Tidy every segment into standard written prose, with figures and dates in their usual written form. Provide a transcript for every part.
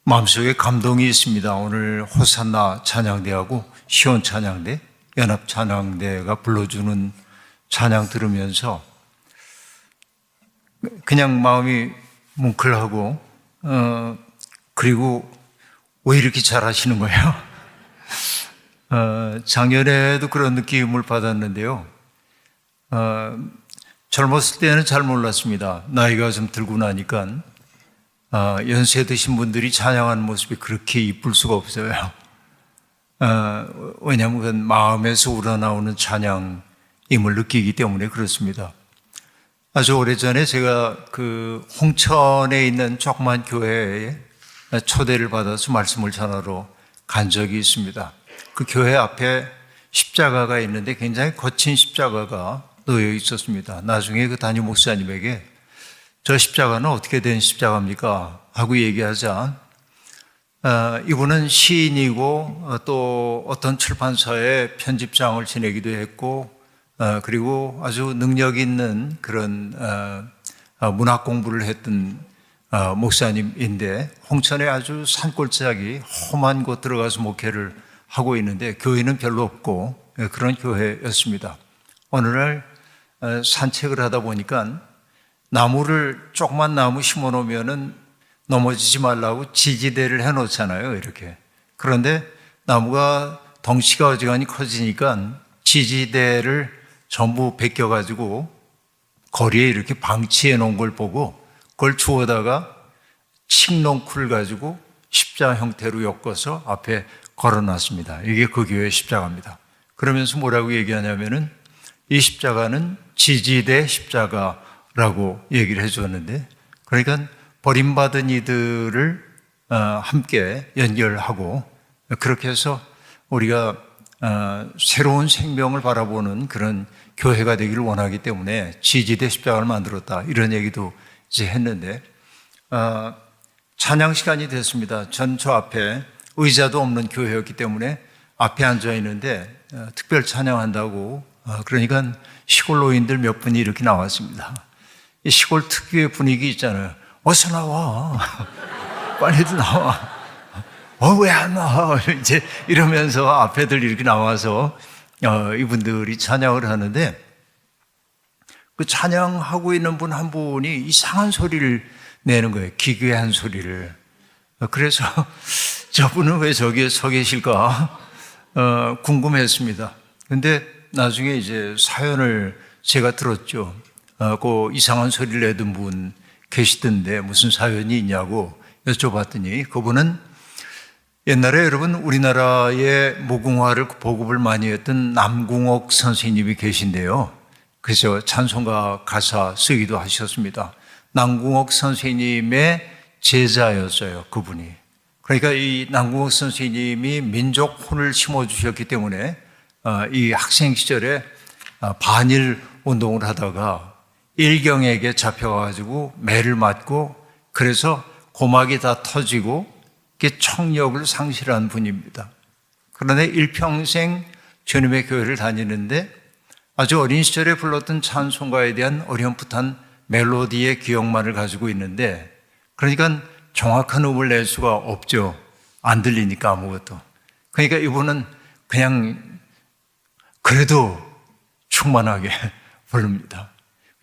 마음속에 감동이 있습니다. 오늘 호산나 찬양대하고 시온 찬양대, 연합 찬양대가 불러주는 찬양 들으면서 그냥 마음이 뭉클하고 그리고 왜 이렇게 잘하시는 거예요? 작년에도 그런 느낌을 받았는데요. 젊었을 때는 잘 몰랐습니다. 나이가 좀 들고 나니까 연세 드신 분들이 찬양하는 모습이 그렇게 이쁠 수가 없어요. 왜냐하면 그건 마음에서 우러나오는 찬양임을 느끼기 때문에 그렇습니다. 아주 오래전에 제가 그 홍천에 있는 조그만 교회에 초대를 받아서 말씀을 전하러 간 적이 있습니다. 그 교회 앞에 십자가가 있는데 굉장히 거친 십자가가 놓여 있었습니다. 나중에 그 담임 목사님에게 저 십자가는 어떻게 된 십자가입니까? 하고 얘기하자 이분은 시인이고 또 어떤 출판사의 편집장을 지내기도 했고 그리고 아주 능력 있는 그런 문학 공부를 했던 목사님인데 홍천에 아주 산골짜기 험한 곳 들어가서 목회를 하고 있는데 교회는 별로 없고 그런 교회였습니다. 어느 날 산책을 하다 보니까 조그만 나무 심어 놓으면은 넘어지지 말라고 지지대를 해 놓잖아요, 이렇게. 그런데 나무가 덩치가 어지간히 커지니까 지지대를 전부 벗겨가지고 거리에 이렇게 방치해 놓은 걸 보고 그걸 주워다가 칡농쿨을 가지고 십자 형태로 엮어서 앞에 걸어 놨습니다. 이게 그 교회의 십자가입니다. 그러면서 뭐라고 얘기하냐면은 이 십자가는 지지대 십자가라고 얘기를 해주었는데, 그러니까 버림받은 이들을 함께 연결하고 그렇게 해서 우리가 새로운 생명을 바라보는 그런 교회가 되기를 원하기 때문에 지지대 십자가를 만들었다, 이런 얘기도 이제 했는데 찬양 시간이 됐습니다. 전 저 앞에 의자도 없는 교회였기 때문에 앞에 앉아 있는데 특별 찬양한다고 그러니까 시골 노인들 몇 분이 이렇게 나왔습니다. 이 시골 특유의 분위기 있잖아요. 어서 나와. 빨리도 나와. 왜 안 나와? 이제 이러면서 앞에들 이렇게 나와서 이분들이 찬양을 하는데 그 찬양하고 있는 분 한 분이 이상한 소리를 내는 거예요. 기괴한 소리를. 그래서 저분은 왜 저기에 서 계실까 궁금했습니다. 근데 나중에 이제 사연을 제가 들었죠. 그 이상한 소리를 내던 분 계시던데 무슨 사연이 있냐고 여쭤봤더니 그분은 옛날에 여러분 우리나라의 무궁화를 보급을 많이 했던 남궁옥 선생님이 계신데요. 그래서 찬송가 가사 쓰기도 하셨습니다. 남궁옥 선생님의 제자였어요, 그분이. 그러니까 이 남궁옥 선생님이 민족혼을 심어주셨기 때문에 이 학생 시절에 반일 운동을 하다가 일경에게 잡혀가지고 매를 맞고 그래서 고막이 다 터지고 청력을 상실한 분입니다. 그런데 일평생 주님의 교회를 다니는데 아주 어린 시절에 불렀던 찬송가에 대한 어렴풋한 멜로디의 기억만을 가지고 있는데 그러니까 정확한 음을 낼 수가 없죠. 안 들리니까 아무것도. 그러니까 이분은 그냥 그래도 충만하게 부릅니다.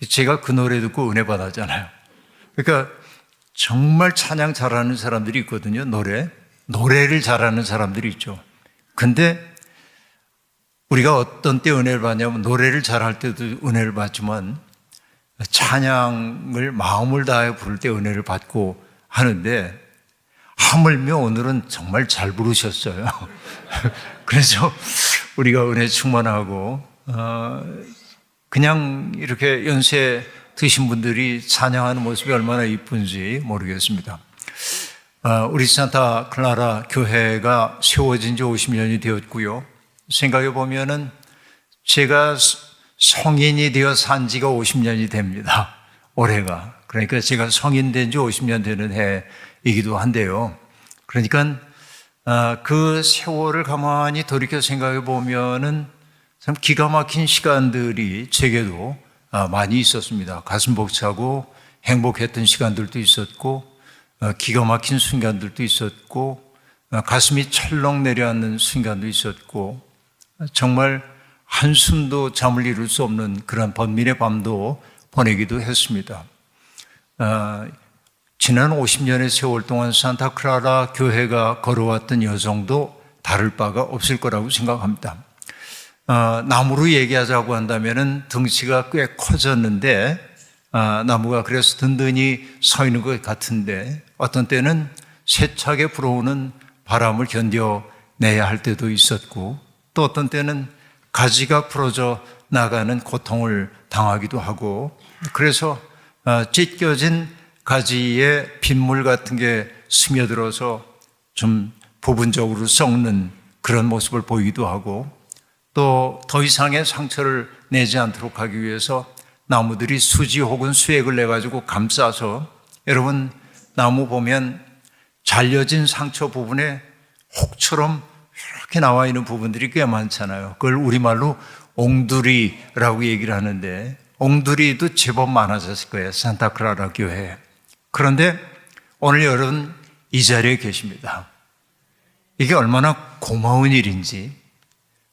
제가 그 노래 듣고 은혜 받았잖아요. 그러니까 정말 찬양 잘하는 사람들이 있거든요. 노래를 잘하는 사람들이 있죠. 근데 우리가 어떤 때 은혜를 받냐면 노래를 잘할 때도 은혜를 받지만 찬양을 마음을 다해 부를 때 은혜를 받고 하는데 하물며 오늘은 정말 잘 부르셨어요. 그래서 우리가 은혜 충만하고 그냥 이렇게 연세 드신 분들이 찬양하는 모습이 얼마나 이쁜지 모르겠습니다. 우리 산타 클라라 교회가 세워진 지 50년이 되었고요. 생각해 보면은 제가 성인이 되어 산 지가 50년이 됩니다. 올해가. 그러니까 제가 성인 된 지 50년 되는 해이기도 한데요. 그러니까 그 세월을 가만히 돌이켜 생각해 보면은 참 기가 막힌 시간들이 제게도 많이 있었습니다. 가슴 벅차고 행복했던 시간들도 있었고 기가 막힌 순간들도 있었고 가슴이 철렁 내려앉는 순간도 있었고 정말 한숨도 잠을 이룰 수 없는 그런 번민의 밤도 보내기도 했습니다. 지난 50년의 세월 동안 산타클라라 교회가 걸어왔던 여정도 다를 바가 없을 거라고 생각합니다. 나무로 얘기하자고 한다면은 덩치가 꽤 커졌는데 나무가 그래서 든든히 서 있는 것 같은데 어떤 때는 세차게 불어오는 바람을 견뎌내야 할 때도 있었고 또 어떤 때는 가지가 부러져 나가는 고통을 당하기도 하고 그래서 찢겨진 가지에 빗물 같은 게 스며들어서 좀 부분적으로 썩는 그런 모습을 보이기도 하고 또 더 이상의 상처를 내지 않도록 하기 위해서 나무들이 수지 혹은 수액을 내가지고 감싸서 여러분 나무 보면 잘려진 상처 부분에 혹처럼 이렇게 나와 있는 부분들이 꽤 많잖아요. 그걸 우리말로 옹두리라고 얘기를 하는데 옹두리도 제법 많아졌을 거예요. 산타클라라 교회에. 그런데 오늘 여러분 이 자리에 계십니다. 이게 얼마나 고마운 일인지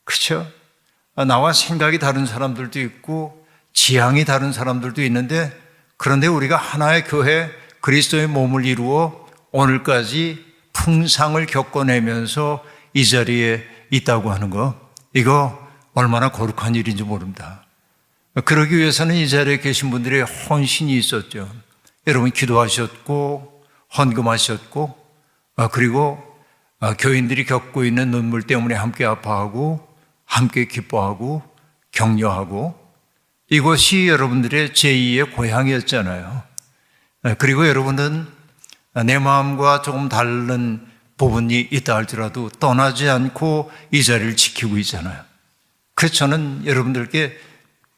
그렇죠? 나와 생각이 다른 사람들도 있고 지향이 다른 사람들도 있는데 그런데 우리가 하나의 교회 그리스도의 몸을 이루어 오늘까지 풍상을 겪어내면서 이 자리에 있다고 하는 거 이거 얼마나 거룩한 일인지 모릅니다. 그러기 위해서는 이 자리에 계신 분들의 헌신이 있었죠. 여러분 기도하셨고 헌금하셨고 그리고 교인들이 겪고 있는 눈물 때문에 함께 아파하고 함께 기뻐하고 격려하고 이것이 여러분들의 제2의 고향이었잖아요. 그리고 여러분은 내 마음과 조금 다른 부분이 있다 할지라도 떠나지 않고 이 자리를 지키고 있잖아요. 그래서 저는 여러분들께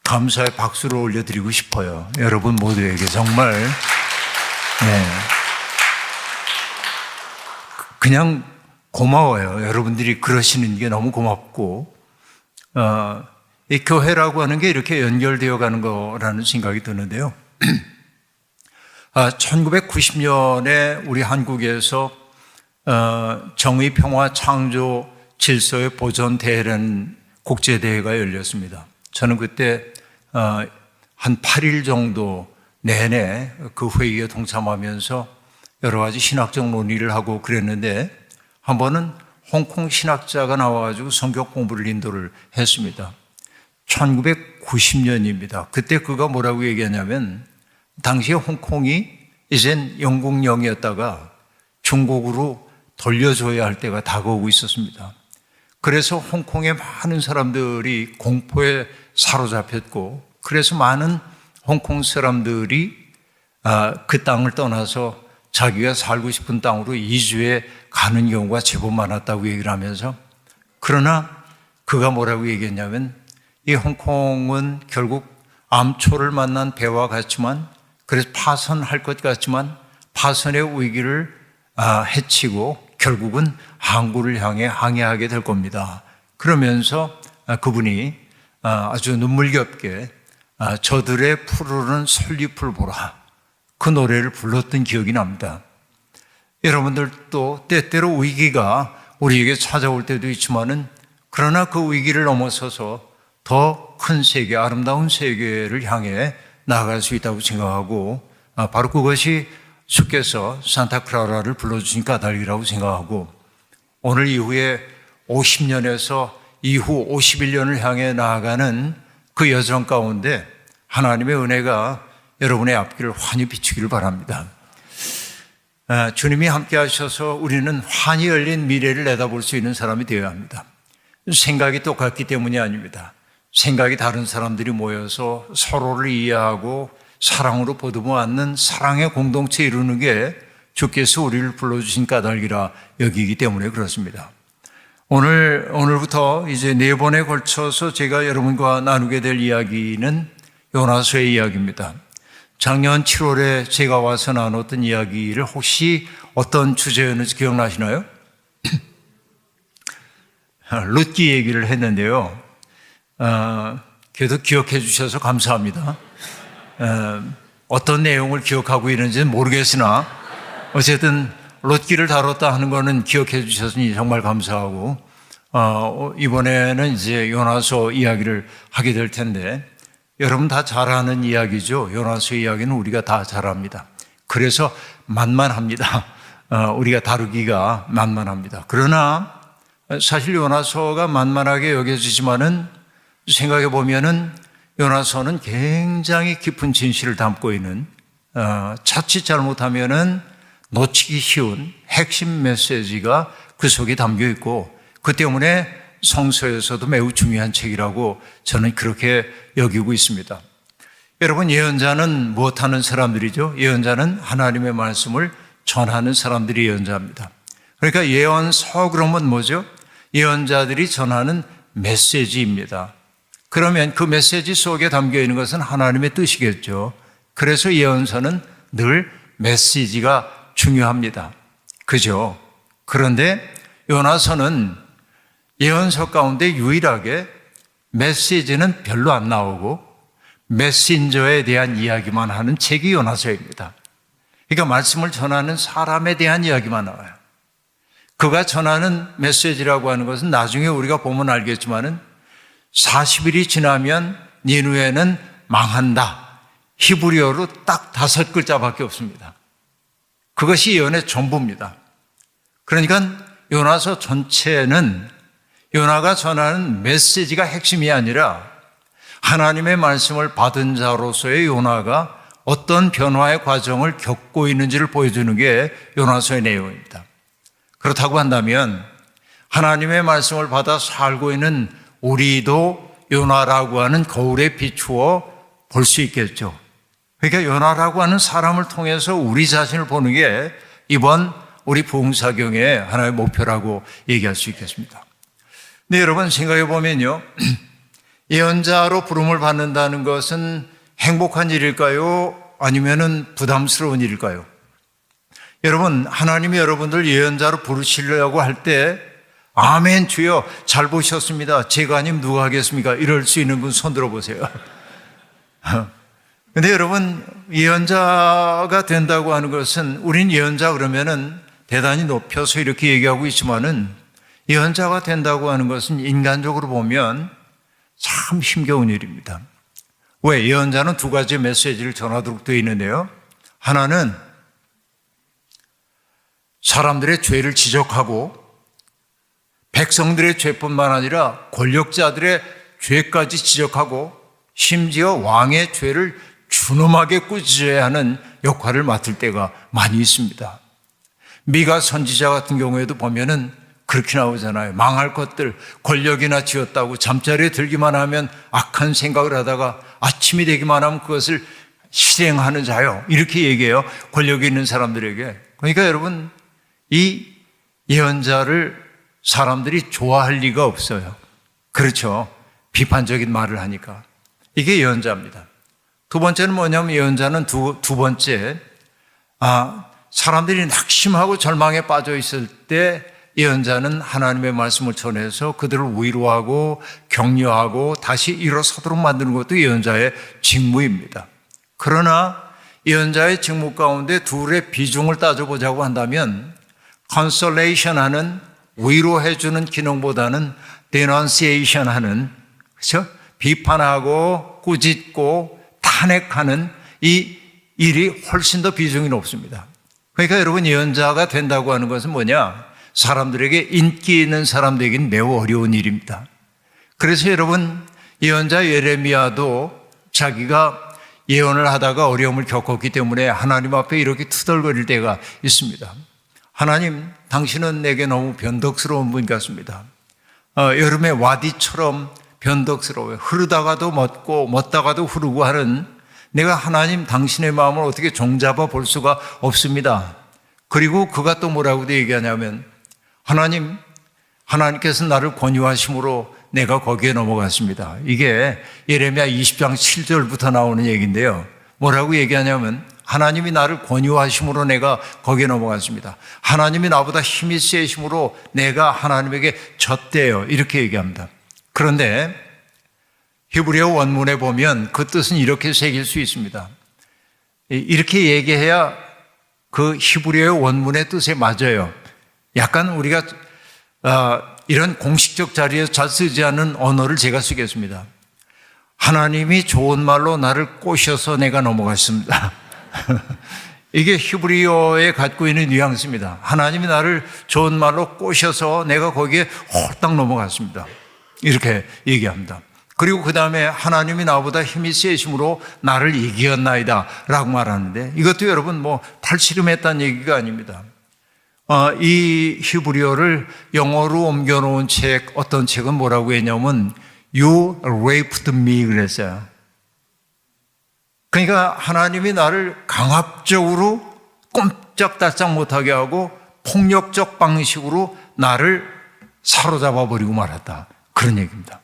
감사의 박수를 올려드리고 싶어요. 여러분 모두에게 정말 그냥 고마워요. 여러분들이 그러시는 게 너무 고맙고 이 교회라고 하는 게 이렇게 연결되어 가는 거라는 생각이 드는데요. 1990년에 우리 한국에서 정의, 평화, 창조, 질서의 보존 대회라는 국제대회가 열렸습니다. 저는 그때 한 8일 정도 내내 그 회의에 동참하면서 여러 가지 신학적 논의를 하고 그랬는데 한 번은 홍콩 신학자가 나와가지고 성경 공부를 인도를 했습니다. 1990년입니다. 그때 그가 뭐라고 얘기하냐면 당시에 홍콩이 이젠 영국령이었다가 중국으로 돌려줘야 할 때가 다가오고 있었습니다. 그래서 홍콩의 많은 사람들이 공포에 사로잡혔고 그래서 많은 홍콩 사람들이 그 땅을 떠나서 자기가 살고 싶은 땅으로 이주해 가는 경우가 제법 많았다고 얘기를 하면서 그러나 그가 뭐라고 얘기했냐면 이 홍콩은 결국 암초를 만난 배와 같지만 그래서 파선할 것 같지만 파선의 위기를 해치고 결국은 항구를 향해 항해하게 될 겁니다. 그러면서 그분이 아주 눈물겹게 저들의 푸르른 솔잎을 보라 그 노래를 불렀던 기억이 납니다. 여러분들도 때때로 위기가 우리에게 찾아올 때도 있지만은 그러나 그 위기를 넘어서서 더 큰 세계, 아름다운 세계를 향해 나아갈 수 있다고 생각하고 바로 그것이 주께서 산타클라라를 불러주신 까닭이라고 생각하고 오늘 이후에 50년에서 이후 51년을 향해 나아가는 그 여정 가운데 하나님의 은혜가 여러분의 앞길을 환히 비추기를 바랍니다. 주님이 함께 하셔서 우리는 환히 열린 미래를 내다볼 수 있는 사람이 되어야 합니다. 생각이 똑같기 때문이 아닙니다. 생각이 다른 사람들이 모여서 서로를 이해하고 사랑으로 보듬어 안는 사랑의 공동체 이루는 게 주께서 우리를 불러주신 까닭이라 여기기 때문에 그렇습니다. 오늘부터 이제 4번에 걸쳐서 제가 여러분과 나누게 될 이야기는 요나서의 이야기입니다. 작년 7월에 제가 와서 나눴던 이야기를 혹시 어떤 주제였는지 기억나시나요? 룻기 얘기를 했는데요. 그래도 기억해 주셔서 감사합니다. 어떤 내용을 기억하고 있는지는 모르겠으나 어쨌든 롯기를 다뤘다 하는 거는 기억해 주셨으니 정말 감사하고, 이번에는 이제 요나서 이야기를 하게 될 텐데, 여러분 다 잘 아는 이야기죠. 요나서 이야기는 우리가 다 잘 압니다. 그래서 만만합니다. 우리가 다루기가 만만합니다. 그러나 사실 요나서가 만만하게 여겨지지만은 생각해 보면은 요나서는 굉장히 깊은 진실을 담고 있는, 자칫 잘못하면은 놓치기 쉬운 핵심 메시지가 그 속에 담겨 있고, 그 때문에 성서에서도 매우 중요한 책이라고 저는 그렇게 여기고 있습니다. 여러분, 예언자는 무엇하는 사람들이죠? 예언자는 하나님의 말씀을 전하는 사람들이 예언자입니다. 그러니까 예언서 그러면 뭐죠? 예언자들이 전하는 메시지입니다. 그러면 그 메시지 속에 담겨 있는 것은 하나님의 뜻이겠죠. 그래서 예언서는 늘 메시지가 중요합니다. 그죠? 그런데 요나서는 예언서 가운데 유일하게 메시지는 별로 안 나오고 메신저에 대한 이야기만 하는 책이 요나서입니다. 그러니까 말씀을 전하는 사람에 대한 이야기만 나와요. 그가 전하는 메시지라고 하는 것은 나중에 우리가 보면 알겠지만은 40일이 지나면 니느웨는 망한다. 히브리어로 딱 5글자밖에 없습니다. 그것이 예언의 전부입니다. 그러니까 요나서 전체는 요나가 전하는 메시지가 핵심이 아니라 하나님의 말씀을 받은 자로서의 요나가 어떤 변화의 과정을 겪고 있는지를 보여주는 게 요나서의 내용입니다. 그렇다고 한다면 하나님의 말씀을 받아 살고 있는 우리도 요나라고 하는 거울에 비추어 볼 수 있겠죠. 그러니까 요나라고 하는 사람을 통해서 우리 자신을 보는 게 이번 우리 부흥사경의 하나의 목표라고 얘기할 수 있겠습니다. 네, 여러분 생각해 보면요, 예언자로 부름을 받는다는 것은 행복한 일일까요? 아니면은 부담스러운 일일까요? 여러분, 하나님이 여러분들 예언자로 부르시려고 할 때 아멘 주여 잘 보셨습니다. 제가 아니면 누가 하겠습니까? 이럴 수 있는 분 손 들어보세요. 근데 여러분, 예언자가 된다고 하는 것은, 우린 예언자 그러면은 대단히 높여서 이렇게 얘기하고 있지만은 예언자가 된다고 하는 것은 인간적으로 보면 참 힘겨운 일입니다. 왜? 예언자는 2가지 메시지를 전하도록 되어 있는데요. 하나는 사람들의 죄를 지적하고 백성들의 죄뿐만 아니라 권력자들의 죄까지 지적하고 심지어 왕의 죄를 준엄하게 꾸짖어야 하는 역할을 맡을 때가 많이 있습니다. 미가 선지자 같은 경우에도 보면은 그렇게 나오잖아요. 망할 것들, 권력이나 쥐었다고 잠자리에 들기만 하면 악한 생각을 하다가 아침이 되기만 하면 그것을 실행하는 자요. 이렇게 얘기해요. 권력이 있는 사람들에게. 그러니까 여러분, 이 예언자를 사람들이 좋아할 리가 없어요. 그렇죠. 비판적인 말을 하니까. 이게 예언자입니다. 2번째는 뭐냐면 예언자는 두 번째, 사람들이 낙심하고 절망에 빠져 있을 때 예언자는 하나님의 말씀을 전해서 그들을 위로하고 격려하고 다시 일어서도록 만드는 것도 예언자의 직무입니다. 그러나 예언자의 직무 가운데 둘의 비중을 따져보자고 한다면 컨솔레이션 하는, 위로해주는 기능보다는 데넌시에이션 하는, 그렇죠? 비판하고 꾸짖고 탄핵하는 이 일이 훨씬 더 비중이 높습니다. 그러니까 여러분, 예언자가 된다고 하는 것은 뭐냐? 사람들에게 인기 있는 사람들에게는 매우 어려운 일입니다. 그래서 여러분, 예언자 예레미야도 자기가 예언을 하다가 어려움을 겪었기 때문에 하나님 앞에 이렇게 투덜거릴 때가 있습니다. 하나님, 당신은 내게 너무 변덕스러운 분 같습니다. 여름의 와디처럼 변덕스러워요. 흐르다가도 멎고 멎다가도 흐르고 하는, 내가 하나님 당신의 마음을 어떻게 종잡아 볼 수가 없습니다. 그리고 그가 또 뭐라고 얘기하냐면, 하나님께서 나를 권유하심으로 내가 거기에 넘어갔습니다. 이게 예레미야 20장 7절부터 나오는 얘기인데요. 뭐라고 얘기하냐면, 하나님이 나를 권유하심으로 내가 거기에 넘어갔습니다. 하나님이 나보다 힘이 세심으로 내가 하나님에게 졌대요. 이렇게 얘기합니다. 그런데 히브리어 원문에 보면 그 뜻은 이렇게 새길 수 있습니다. 이렇게 얘기해야 그 히브리어의 원문의 뜻에 맞아요. 약간 우리가 이런 공식적 자리에서 잘 쓰지 않는 언어를 제가 쓰겠습니다. 하나님이 좋은 말로 나를 꼬셔서 내가 넘어갔습니다. 이게 히브리어에 갖고 있는 뉘앙스입니다. 하나님이 나를 좋은 말로 꼬셔서 내가 거기에 홀딱 넘어갔습니다. 이렇게 얘기합니다. 그리고 그 다음에 하나님이 나보다 힘이 세심으로 나를 이기었나이다 라고 말하는데, 이것도 여러분 팔씨름했다는 얘기가 아닙니다. 이 히브리어를 영어로 옮겨놓은 어떤 책은 뭐라고 했냐면 You raped me 그랬어요. 그러니까 하나님이 나를 강압적으로 꼼짝달싹 못하게 하고 폭력적 방식으로 나를 사로잡아 버리고 말았다, 그런 얘기입니다.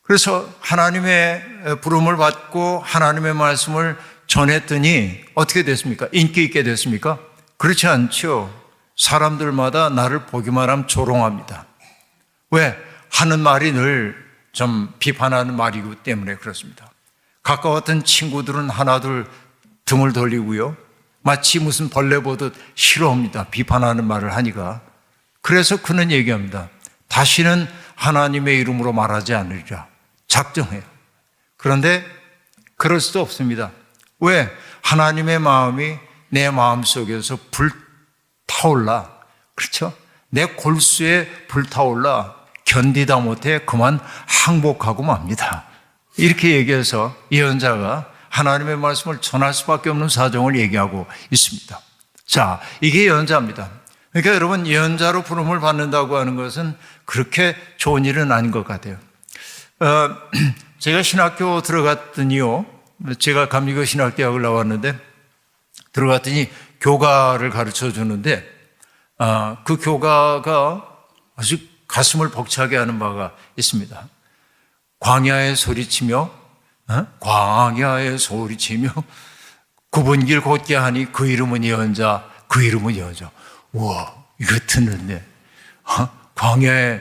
그래서 하나님의 부름을 받고 하나님의 말씀을 전했더니 어떻게 됐습니까? 인기 있게 됐습니까? 그렇지 않죠. 사람들마다 나를 보기만 하면 조롱합니다. 왜? 하는 말이 늘 좀 비판하는 말이기 때문에 그렇습니다. 가까웠던 친구들은 하나둘 등을 돌리고요, 마치 무슨 벌레 보듯 싫어합니다. 비판하는 말을 하니까. 그래서 그는 얘기합니다. 다시는 하나님의 이름으로 말하지 않으리라 작정해요. 그런데 그럴 수도 없습니다. 왜? 하나님의 마음이 내 마음속에서 불타올라, 그렇죠? 내 골수에 불타올라 견디다 못해 그만 항복하고 맙니다. 이렇게 얘기해서 예언자가 하나님의 말씀을 전할 수밖에 없는 사정을 얘기하고 있습니다. 자, 이게 예언자입니다. 그러니까 여러분, 예언자로 부름을 받는다고 하는 것은 그렇게 좋은 일은 아닌 것 같아요. 제가 신학교 들어갔더니요, 제가 감리교 신학대학을 나왔는데 들어갔더니 교가를 가르쳐 주는데, 그 교가가 아주 가슴을 벅차게 하는 바가 있습니다. 광야에 소리치며, 광야에 소리치며 굽은 길 곧게 하니 그 이름은 예언자, 그 이름은 예언자. 우와, 이거 듣는데 광야에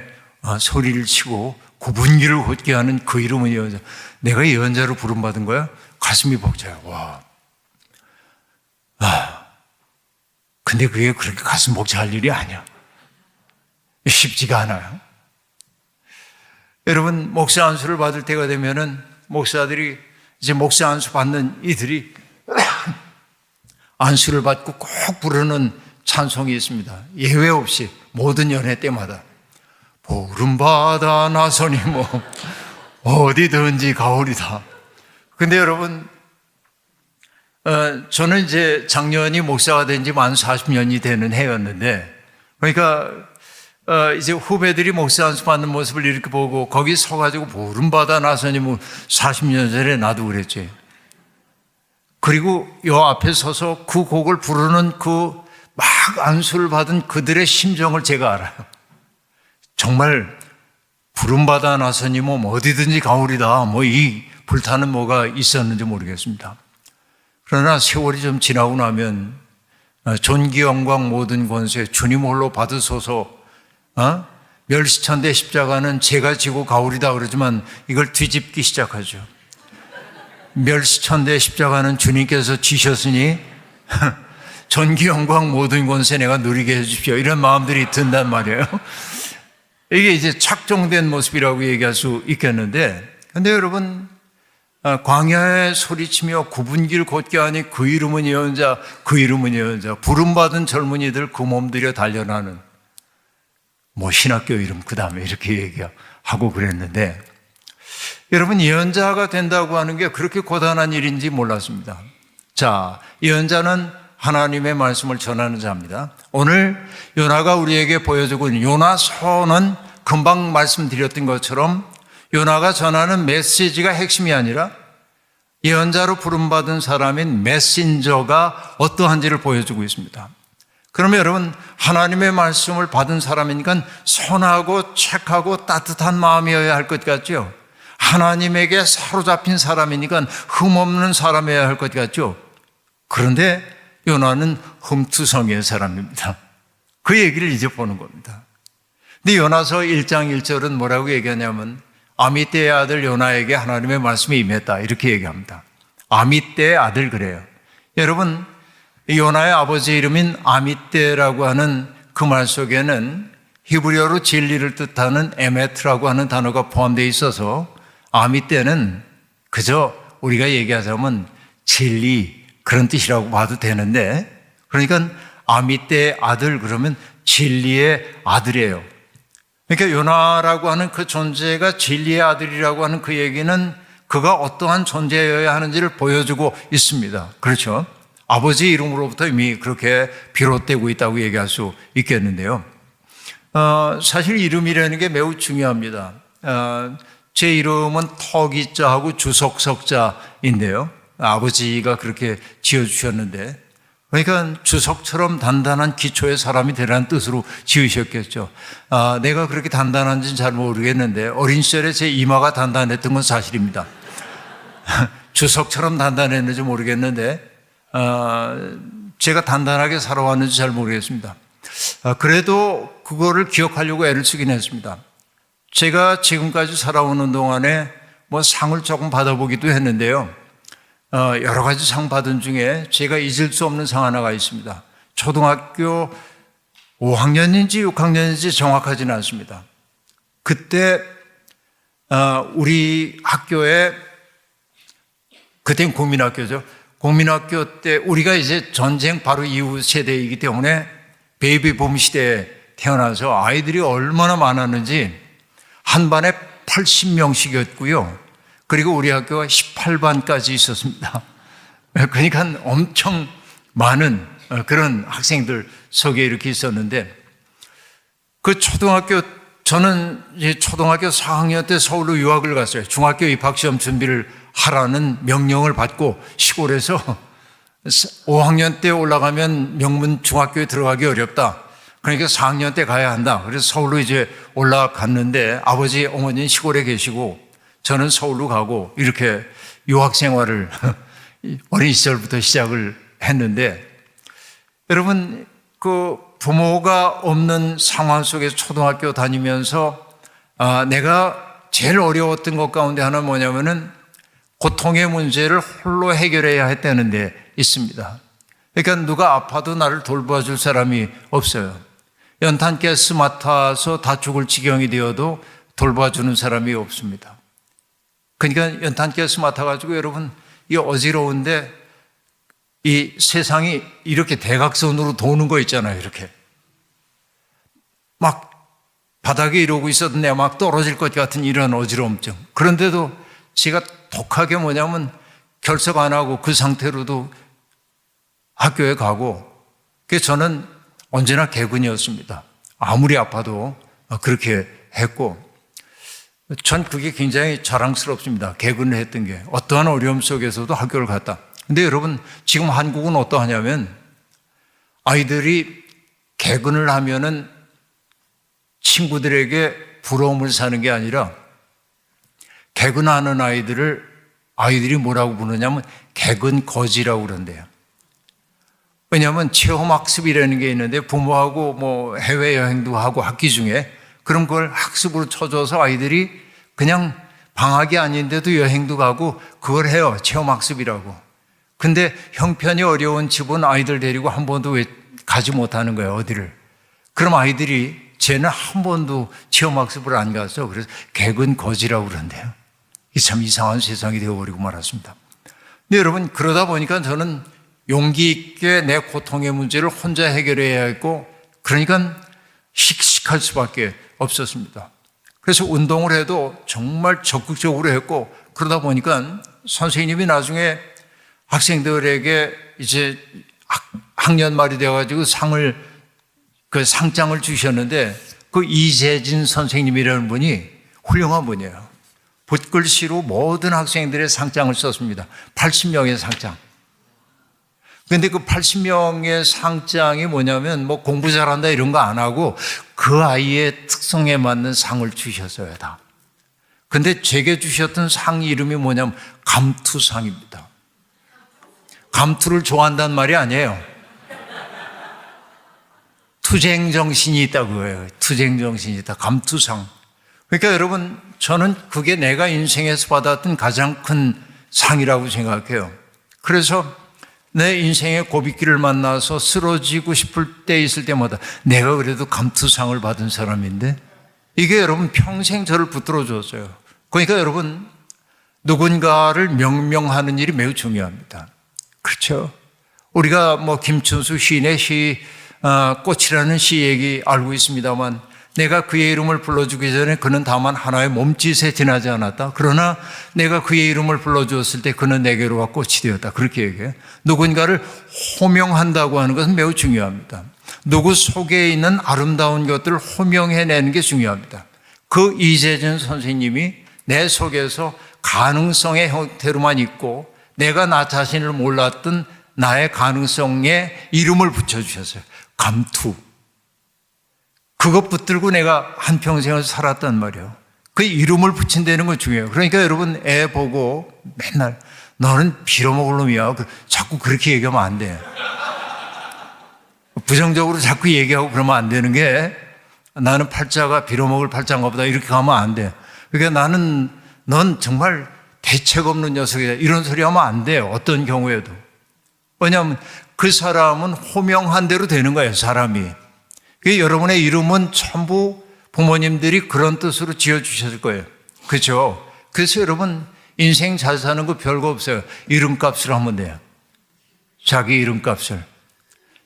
소리를 치고 굽은 길을 곧게 하는 그 이름은 예언자. 내가 예언자로 부름받은 거야? 가슴이 벅차요. 와. 근데 그게 그렇게 가슴 벅차할 일이 아니야. 쉽지가 않아요. 여러분, 목사 안수를 받을 때가 되면은 목사들이 이제 목사 안수 받는 이들이 안수를 받고 꼭 부르는 찬송이 있습니다. 예외 없이 모든 연회 때마다 보름바다 나서니 어디든지 가오리다. 근데 여러분, 저는 이제 작년이 목사가 된 지 만 40년이 되는 해였는데, 그러니까 이제 후배들이 목사 안수 받는 모습을 이렇게 보고 거기 서가지고 보름바다 나서니 40년 전에 나도 그랬지. 그리고 요 앞에 서서 그 곡을 부르는 그 막 안수를 받은 그들의 심정을 제가 알아요. 정말 부름바다 나서니 어디든지 가오리다, 이 불타는 뭐가 있었는지 모르겠습니다. 그러나 세월이 좀 지나고 나면 존귀 영광 모든 권세 주님 홀로 받으소서, 멸시천대 십자가는 제가 지고 가오리다 그러지만 이걸 뒤집기 시작하죠. 멸시천대 십자가는 주님께서 지셨으니 전기 영광 모든 권세 내가 누리게 해주십시오, 이런 마음들이 든단 말이에요. 이게 이제 착종된 모습이라고 얘기할 수 있겠는데, 근데 여러분, 광야에 소리치며 굽은 길 곧게 하니 그 이름은 예언자, 그 이름은 예언자, 부름받은 젊은이들 그 몸들여 달려나는 신학교 이름 그 다음에 이렇게 얘기하고 그랬는데, 여러분, 예언자가 된다고 하는 게 그렇게 고단한 일인지 몰랐습니다. 자, 예언자는 하나님의 말씀을 전하는 자입니다. 오늘 요나가 우리에게 보여주고 있는 요나서는 금방 말씀드렸던 것처럼 요나가 전하는 메시지가 핵심이 아니라 예언자로 부름받은 사람인 메신저가 어떠한지를 보여주고 있습니다. 그러면 여러분, 하나님의 말씀을 받은 사람이니까 선하고 착하고 따뜻한 마음이어야 할 것 같죠? 하나님에게 사로잡힌 사람이니까 흠없는 사람이어야 할 것 같죠? 그런데 요나는 흠투성이의 사람입니다. 그 얘기를 이제 보는 겁니다. 근데 요나서 1장 1절은 뭐라고 얘기하냐면 아미떼의 아들 요나에게 하나님의 말씀이 임했다, 이렇게 얘기합니다. 아미떼의 아들 그래요. 여러분, 요나의 아버지 이름인 아미떼라고 하는 그 말 속에는 히브리어로 진리를 뜻하는 에메트라고 하는 단어가 포함되어 있어서 아미떼는 그저 우리가 얘기하자면 진리 그런 뜻이라고 봐도 되는데, 그러니까 아미떼의 아들 그러면 진리의 아들이에요. 그러니까 요나라고 하는 그 존재가 진리의 아들이라고 하는 그 얘기는 그가 어떠한 존재여야 하는지를 보여주고 있습니다. 그렇죠? 아버지 이름으로부터 이미 그렇게 비롯되고 있다고 얘기할 수 있겠는데요. 사실 이름이라는 게 매우 중요합니다. 제 이름은 턱이자하고 주석석자인데요. 아버지가 그렇게 지어주셨는데, 그러니까 주석처럼 단단한 기초의 사람이 되라는 뜻으로 지으셨겠죠. 내가 그렇게 단단한지는 잘 모르겠는데 어린 시절에 제 이마가 단단했던 건 사실입니다. 주석처럼 단단했는지 모르겠는데 제가 단단하게 살아왔는지 잘 모르겠습니다. 그래도 그거를 기억하려고 애를 쓰긴 했습니다. 제가 지금까지 살아오는 동안에 뭐 상을 조금 받아보기도 했는데요. 여러 가지 상 받은 중에 제가 잊을 수 없는 상 하나가 있습니다. 초등학교 5학년인지 6학년인지 정확하지는 않습니다. 그때 우리 학교에, 그땐 국민학교죠. 국민학교 때 우리가 이제 전쟁 바로 이후 세대이기 때문에 베이비붐 시대에 태어나서 아이들이 얼마나 많았는지 한 반에 80명씩이었고요. 그리고 우리 학교가 18반까지 있었습니다. 그러니까 엄청 많은 그런 학생들 속에 이렇게 있었는데, 그 저는 이제 초등학교 4학년 때 서울로 유학을 갔어요. 중학교 입학시험 준비를 하라는 명령을 받고 시골에서 5학년 때 올라가면 명문 중학교에 들어가기 어렵다. 그러니까 4학년 때 가야 한다. 그래서 서울로 이제 올라갔는데 아버지, 어머니는 시골에 계시고 저는 서울로 가고 이렇게 유학 생활을 어린 시절부터 시작을 했는데, 여러분 그 부모가 없는 상황 속에서 초등학교 다니면서 내가 제일 어려웠던 것 가운데 하나는 뭐냐면은 고통의 문제를 홀로 해결해야 했다는 데 있습니다. 그러니까 누가 아파도 나를 돌봐줄 사람이 없어요. 연탄가스 맡아서 다 죽을 지경이 되어도 돌봐주는 사람이 없습니다. 그러니까 연탄가스 맡아가지고 여러분 이 어지러운데 이 세상이 이렇게 대각선으로 도는 거 있잖아요. 이렇게 막 바닥에 이러고 있어도 내가 막 떨어질 것 같은 이런 어지러움증. 그런데도 제가 독하게 뭐냐면 결석 안 하고 그 상태로도 학교에 가고, 그래서 저는 언제나 개근이었습니다. 아무리 아파도 그렇게 했고, 전 그게 굉장히 자랑스럽습니다. 개근을 했던 게. 어떠한 어려움 속에서도 학교를 갔다. 근데 여러분 지금 한국은 어떠하냐면 아이들이 개근을 하면은 친구들에게 부러움을 사는 게 아니라 개근하는 아이들이 뭐라고 부르냐면 개근 거지라고 그런대요. 왜냐하면 체험학습이라는 게 있는데 부모하고 뭐 해외여행도 하고 학기 중에 그런 걸 학습으로 쳐줘서 아이들이 그냥 방학이 아닌데도 여행도 가고 그걸 해요. 체험학습이라고. 근데 형편이 어려운 집은 아이들 데리고 한 번도 가지 못하는 거예요. 어디를. 그럼 아이들이 쟤는 한 번도 체험학습을 안 가서 그래서 개근 거지라고 그런대요. 이 참 이상한 세상이 되어버리고 말았습니다. 근데 여러분 그러다 보니까 저는 용기 있게 내 고통의 문제를 혼자 해결해야 했고, 그러니까 씩씩할 수밖에 없었습니다. 그래서 운동을 해도 정말 적극적으로 했고, 그러다 보니까 선생님이 나중에 학생들에게 이제 학년 말이 되어가지고 상장을 주셨는데, 그 이재진 선생님이라는 분이 훌륭한 분이에요. 붓글씨로 모든 학생들의 상장을 썼습니다. 80명의 상장. 그런데 그 80명의 상장이 뭐냐면 뭐 공부 잘한다 이런 거 안 하고 그 아이의 특성에 맞는 상을 주셨어요, 다. 근데 제게 주셨던 상 이름이 뭐냐면 감투상입니다. 감투를 좋아한다는 말이 아니에요. 투쟁 정신이 있다고 해요. 투쟁 정신이 있다. 감투상. 그러니까 여러분 저는 그게 내가 인생에서 받았던 가장 큰 상이라고 생각해요. 그래서 내 인생의 고비길을 만나서 쓰러지고 싶을 때 있을 때마다 내가 그래도 감투상을 받은 사람인데 이게 여러분 평생 저를 붙들어 줬어요. 그러니까 여러분 누군가를 명명하는 일이 매우 중요합니다. 그렇죠? 우리가 김춘수 시인의 꽃이라는 시 얘기 알고 있습니다만 내가 그의 이름을 불러주기 전에 그는 다만 하나의 몸짓에 지나지 않았다. 그러나 내가 그의 이름을 불러주었을 때 그는 내게로 와 꽃이 되었다. 그렇게 얘기해요. 누군가를 호명한다고 하는 것은 매우 중요합니다. 누구 속에 있는 아름다운 것들을 호명해내는 게 중요합니다. 그 이재준 선생님이 내 속에서 가능성의 형태로만 있고 내가 나 자신을 몰랐던 나의 가능성에 이름을 붙여주셨어요. 감투. 그것 붙들고 내가 한평생을 살았단 말이에요. 그 이름을 붙인다는 건 중요해요. 그러니까 여러분 애 보고 맨날 너는 빌어먹을 놈이야. 자꾸 그렇게 얘기하면 안 돼. 부정적으로 자꾸 얘기하고 그러면 안 되는 게 나는 팔자가 빌어먹을 팔자인가 보다 이렇게 가면 안 돼. 그러니까 넌 정말 대책 없는 녀석이다. 이런 소리 하면 안 돼요. 어떤 경우에도. 왜냐하면 그 사람은 호명한 대로 되는 거예요. 사람이. 여러분의 이름은 전부 부모님들이 그런 뜻으로 지어주셨을 거예요. 그렇죠? 그래서 여러분 인생 잘 사는 거 별거 없어요. 이름값을 하면 돼요. 자기 이름값을.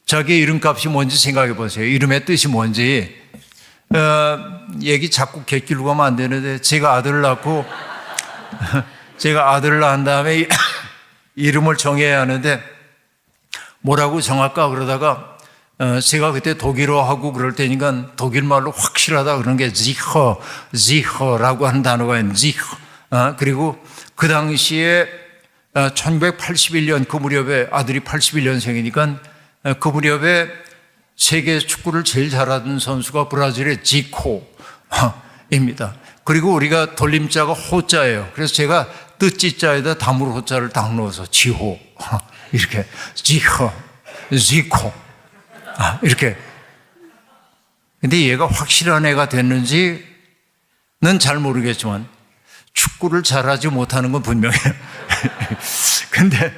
자기의 이름값이 뭔지 생각해 보세요. 이름의 뜻이 뭔지. 얘기 자꾸 객길로 가면 안 되는데 제가 아들을 낳고 제가 아들을 낳은 다음에 이름을 정해야 하는데 뭐라고 정할까 그러다가 제가 그때 독일어하고 그럴 때니까 독일말로 확실하다 그런 게 지허라고 하는 단어가 있는 지허. 그리고 그 당시에 1981년 그 무렵에 아들이 81년생이니까 그 무렵에 세계 축구를 제일 잘하던 선수가 브라질의 지코입니다. 그리고 우리가 돌림자가 호자예요. 그래서 제가 뜻지자에다 다물 호자를 딱 넣어서 지호 이렇게 지허, 지코 이렇게. 근데 얘가 확실한 애가 됐는지는 잘 모르겠지만 축구를 잘하지 못하는 건 분명해요. 근데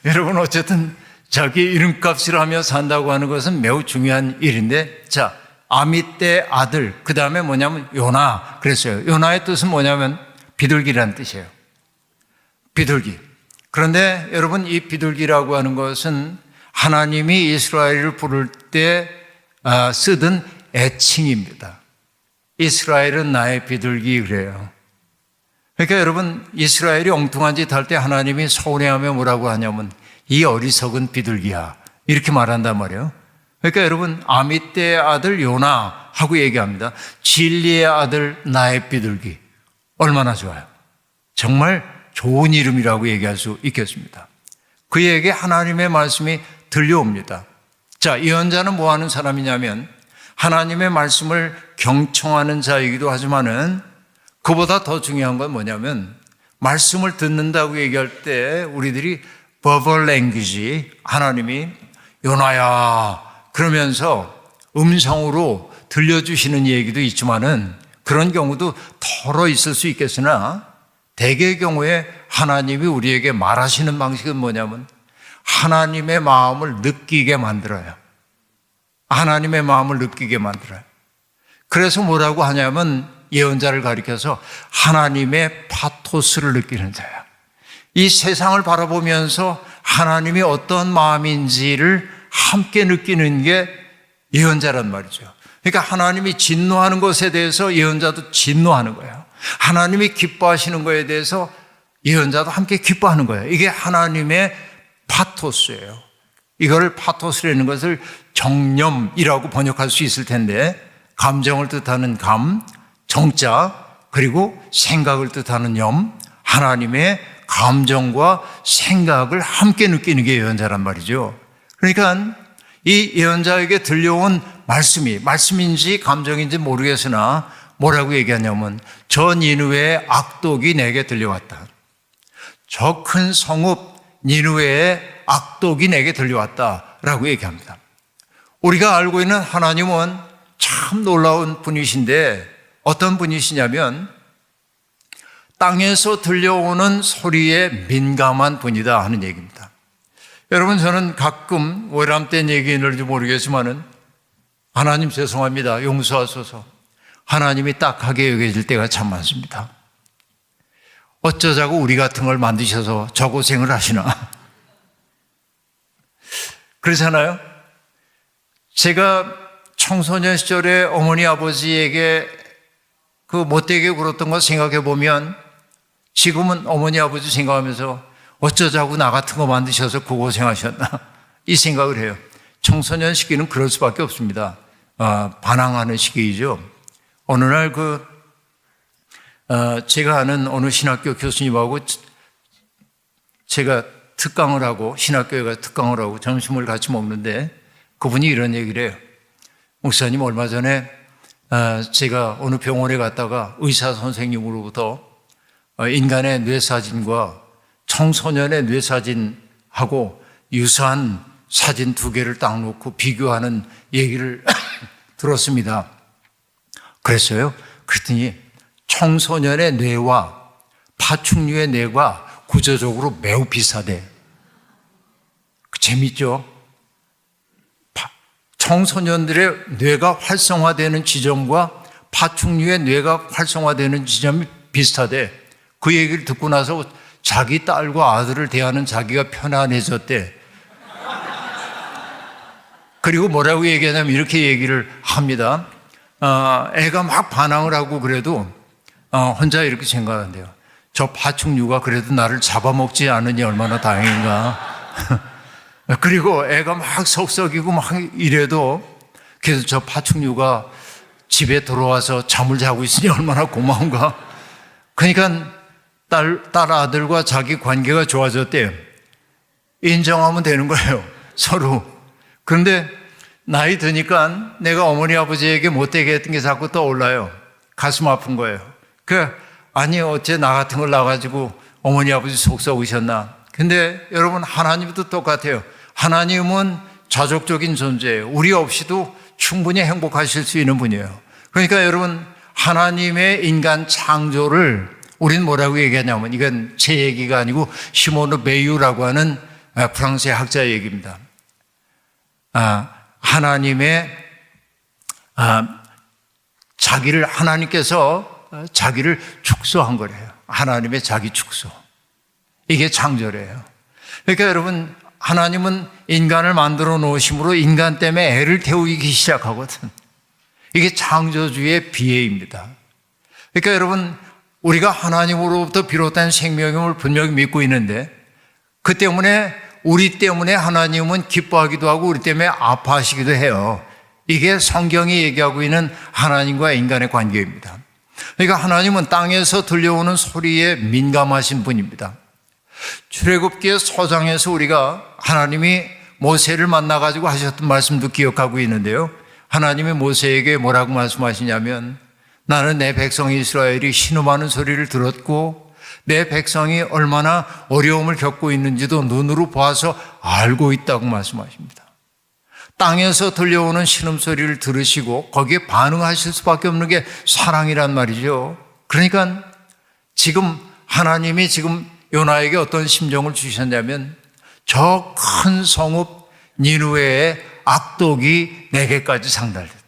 여러분 어쨌든 자기 이름값을 하며 산다고 하는 것은 매우 중요한 일인데, 자, 아미떼 아들, 그 다음에 뭐냐면 요나 그랬어요. 요나의 뜻은 뭐냐면 비둘기라는 뜻이에요. 비둘기. 그런데 여러분 이 비둘기라고 하는 것은 하나님이 이스라엘을 부를 때 쓰던 애칭입니다. 이스라엘은 나의 비둘기 그래요. 그러니까 여러분 이스라엘이 엉뚱한 짓 할 때 하나님이 서운해하며 뭐라고 하냐면 이 어리석은 비둘기야 이렇게 말한단 말이에요. 그러니까 여러분 아미떼의 아들 요나 하고 얘기합니다. 진리의 아들 나의 비둘기. 얼마나 좋아요. 정말 좋은 이름이라고 얘기할 수 있겠습니다. 그에게 하나님의 말씀이 들려옵니다. 자, 예언자는 뭐 하는 사람이냐면 하나님의 말씀을 경청하는 자이기도 하지만은 그보다 더 중요한 건 뭐냐면 말씀을 듣는다고 얘기할 때 우리들이 verbal language, 하나님이 요나야 그러면서 음성으로 들려주시는 얘기도 있지만은 그런 경우도 덜어 있을 수 있겠으나 대개의 경우에 하나님이 우리에게 말하시는 방식은 뭐냐면 하나님의 마음을 느끼게 만들어요. 하나님의 마음을 느끼게 만들어요. 그래서 뭐라고 하냐면 예언자를 가리켜서 하나님의 파토스를 느끼는 자야. 이 세상을 바라보면서 하나님이 어떤 마음인지를 함께 느끼는 게 예언자란 말이죠. 그러니까 하나님이 진노하는 것에 대해서 예언자도 진노하는 거예요. 하나님이 기뻐하시는 것에 대해서 예언자도 함께 기뻐하는 거예요. 이게 하나님의 파토스예요. 이걸 파토스라는 것을 정념이라고 번역할 수 있을 텐데 감정을 뜻하는 감, 정자, 그리고 생각을 뜻하는 염, 하나님의 감정과 생각을 함께 느끼는 게 예언자란 말이죠. 그러니까 이 예언자에게 들려온 말씀인지 감정인지 모르겠으나 뭐라고 얘기하냐면 저 니느웨의 악독이 내게 들려왔다. 저 큰 성읍 니느웨의 악독이 내게 들려왔다라고 얘기합니다. 우리가 알고 있는 하나님은 참 놀라운 분이신데 어떤 분이시냐면 땅에서 들려오는 소리에 민감한 분이다 하는 얘기입니다. 여러분, 저는 가끔 외람된 얘기인지 모르겠지만은 하나님 죄송합니다, 용서하소서, 하나님이 딱하게 여겨질 때가 참 많습니다. 어쩌자고 우리 같은 걸 만드셔서 저 고생을 하시나. 그렇잖아요. 제가 청소년 시절에 어머니 아버지에게 그 못되게 굴었던 거 생각해 보면 지금은 어머니 아버지 생각하면서 어쩌자고 나 같은 거 만드셔서 그 고생하셨나 이 생각을 해요. 청소년 시기는 그럴 수밖에 없습니다. 반항하는 시기이죠. 어느 날 제가 아는 어느 신학교 교수님하고 제가 특강을 하고, 신학교에 가서 특강을 하고 점심을 같이 먹는데 그분이 이런 얘기를 해요. 목사님, 얼마 전에 제가 어느 병원에 갔다가 의사 선생님으로부터 인간의 뇌사진과 청소년의 뇌사진하고 유사한 사진 2개를 딱 놓고 비교하는 얘기를 들었습니다. 그랬어요. 그랬더니 청소년의 뇌와 파충류의 뇌가 구조적으로 매우 비슷하대. 재밌죠? 청소년들의 뇌가 활성화되는 지점과 파충류의 뇌가 활성화되는 지점이 비슷하대. 그 얘기를 듣고 나서 자기 딸과 아들을 대하는 자기가 편안해졌대. 그리고 뭐라고 얘기하냐면 이렇게 얘기를 합니다. 애가 막 반항을 하고 그래도 혼자 이렇게 생각한대요. 저 파충류가 그래도 나를 잡아먹지 않으니 얼마나 다행인가. 그리고 애가 막 속썩이고 막 이래도 그래서 저 파충류가 집에 들어와서 잠을 자고 있으니 얼마나 고마운가. 그러니까 딸 아들과 자기 관계가 좋아졌대요. 인정하면 되는 거예요, 서로. 그런데 나이 드니까 내가 어머니 아버지에게 못되게 했던 게 자꾸 떠올라요. 가슴 아픈 거예요. 아니 어째 나 같은 걸 놔가지고 어머니 아버지 속 썩으셨나. 근데 여러분, 하나님도 똑같아요. 하나님은 자족적인 존재예요. 우리 없이도 충분히 행복하실 수 있는 분이에요. 그러니까 여러분, 하나님의 인간 창조를 우리는 뭐라고 얘기하냐면, 이건 제 얘기가 아니고 시모르 베유라고 하는 프랑스의 학자의 얘기입니다. 하나님의 하나님께서 자기를 축소한 거래요. 하나님의 자기 축소. 이게 창조래요. 그러니까 여러분, 하나님은 인간을 만들어 놓으심으로 인간 때문에 애를 태우기 시작하거든. 이게 창조주의 비애입니다. 그러니까 여러분, 우리가 하나님으로부터 비롯된 생명임을 분명히 믿고 있는데, 그 때문에 우리 때문에 하나님은 기뻐하기도 하고 우리 때문에 아파하시기도 해요. 이게 성경이 얘기하고 있는 하나님과 인간의 관계입니다. 그러니까 하나님은 땅에서 들려오는 소리에 민감하신 분입니다. 출애굽기의 서장에서 우리가 하나님이 모세를 만나가지고 하셨던 말씀도 기억하고 있는데요. 하나님이 모세에게 뭐라고 말씀하시냐면, 나는 내 백성 이스라엘이 신음하는 소리를 들었고 내 백성이 얼마나 어려움을 겪고 있는지도 눈으로 보아서 알고 있다고 말씀하십니다. 땅에서 들려오는 신음소리를 들으시고 거기에 반응하실 수밖에 없는 게 사랑이란 말이죠. 그러니까 지금 하나님이 지금 요나에게 어떤 심정을 주셨냐면, 저 큰 성읍 니느웨의 악독이 내게까지 상달됐다.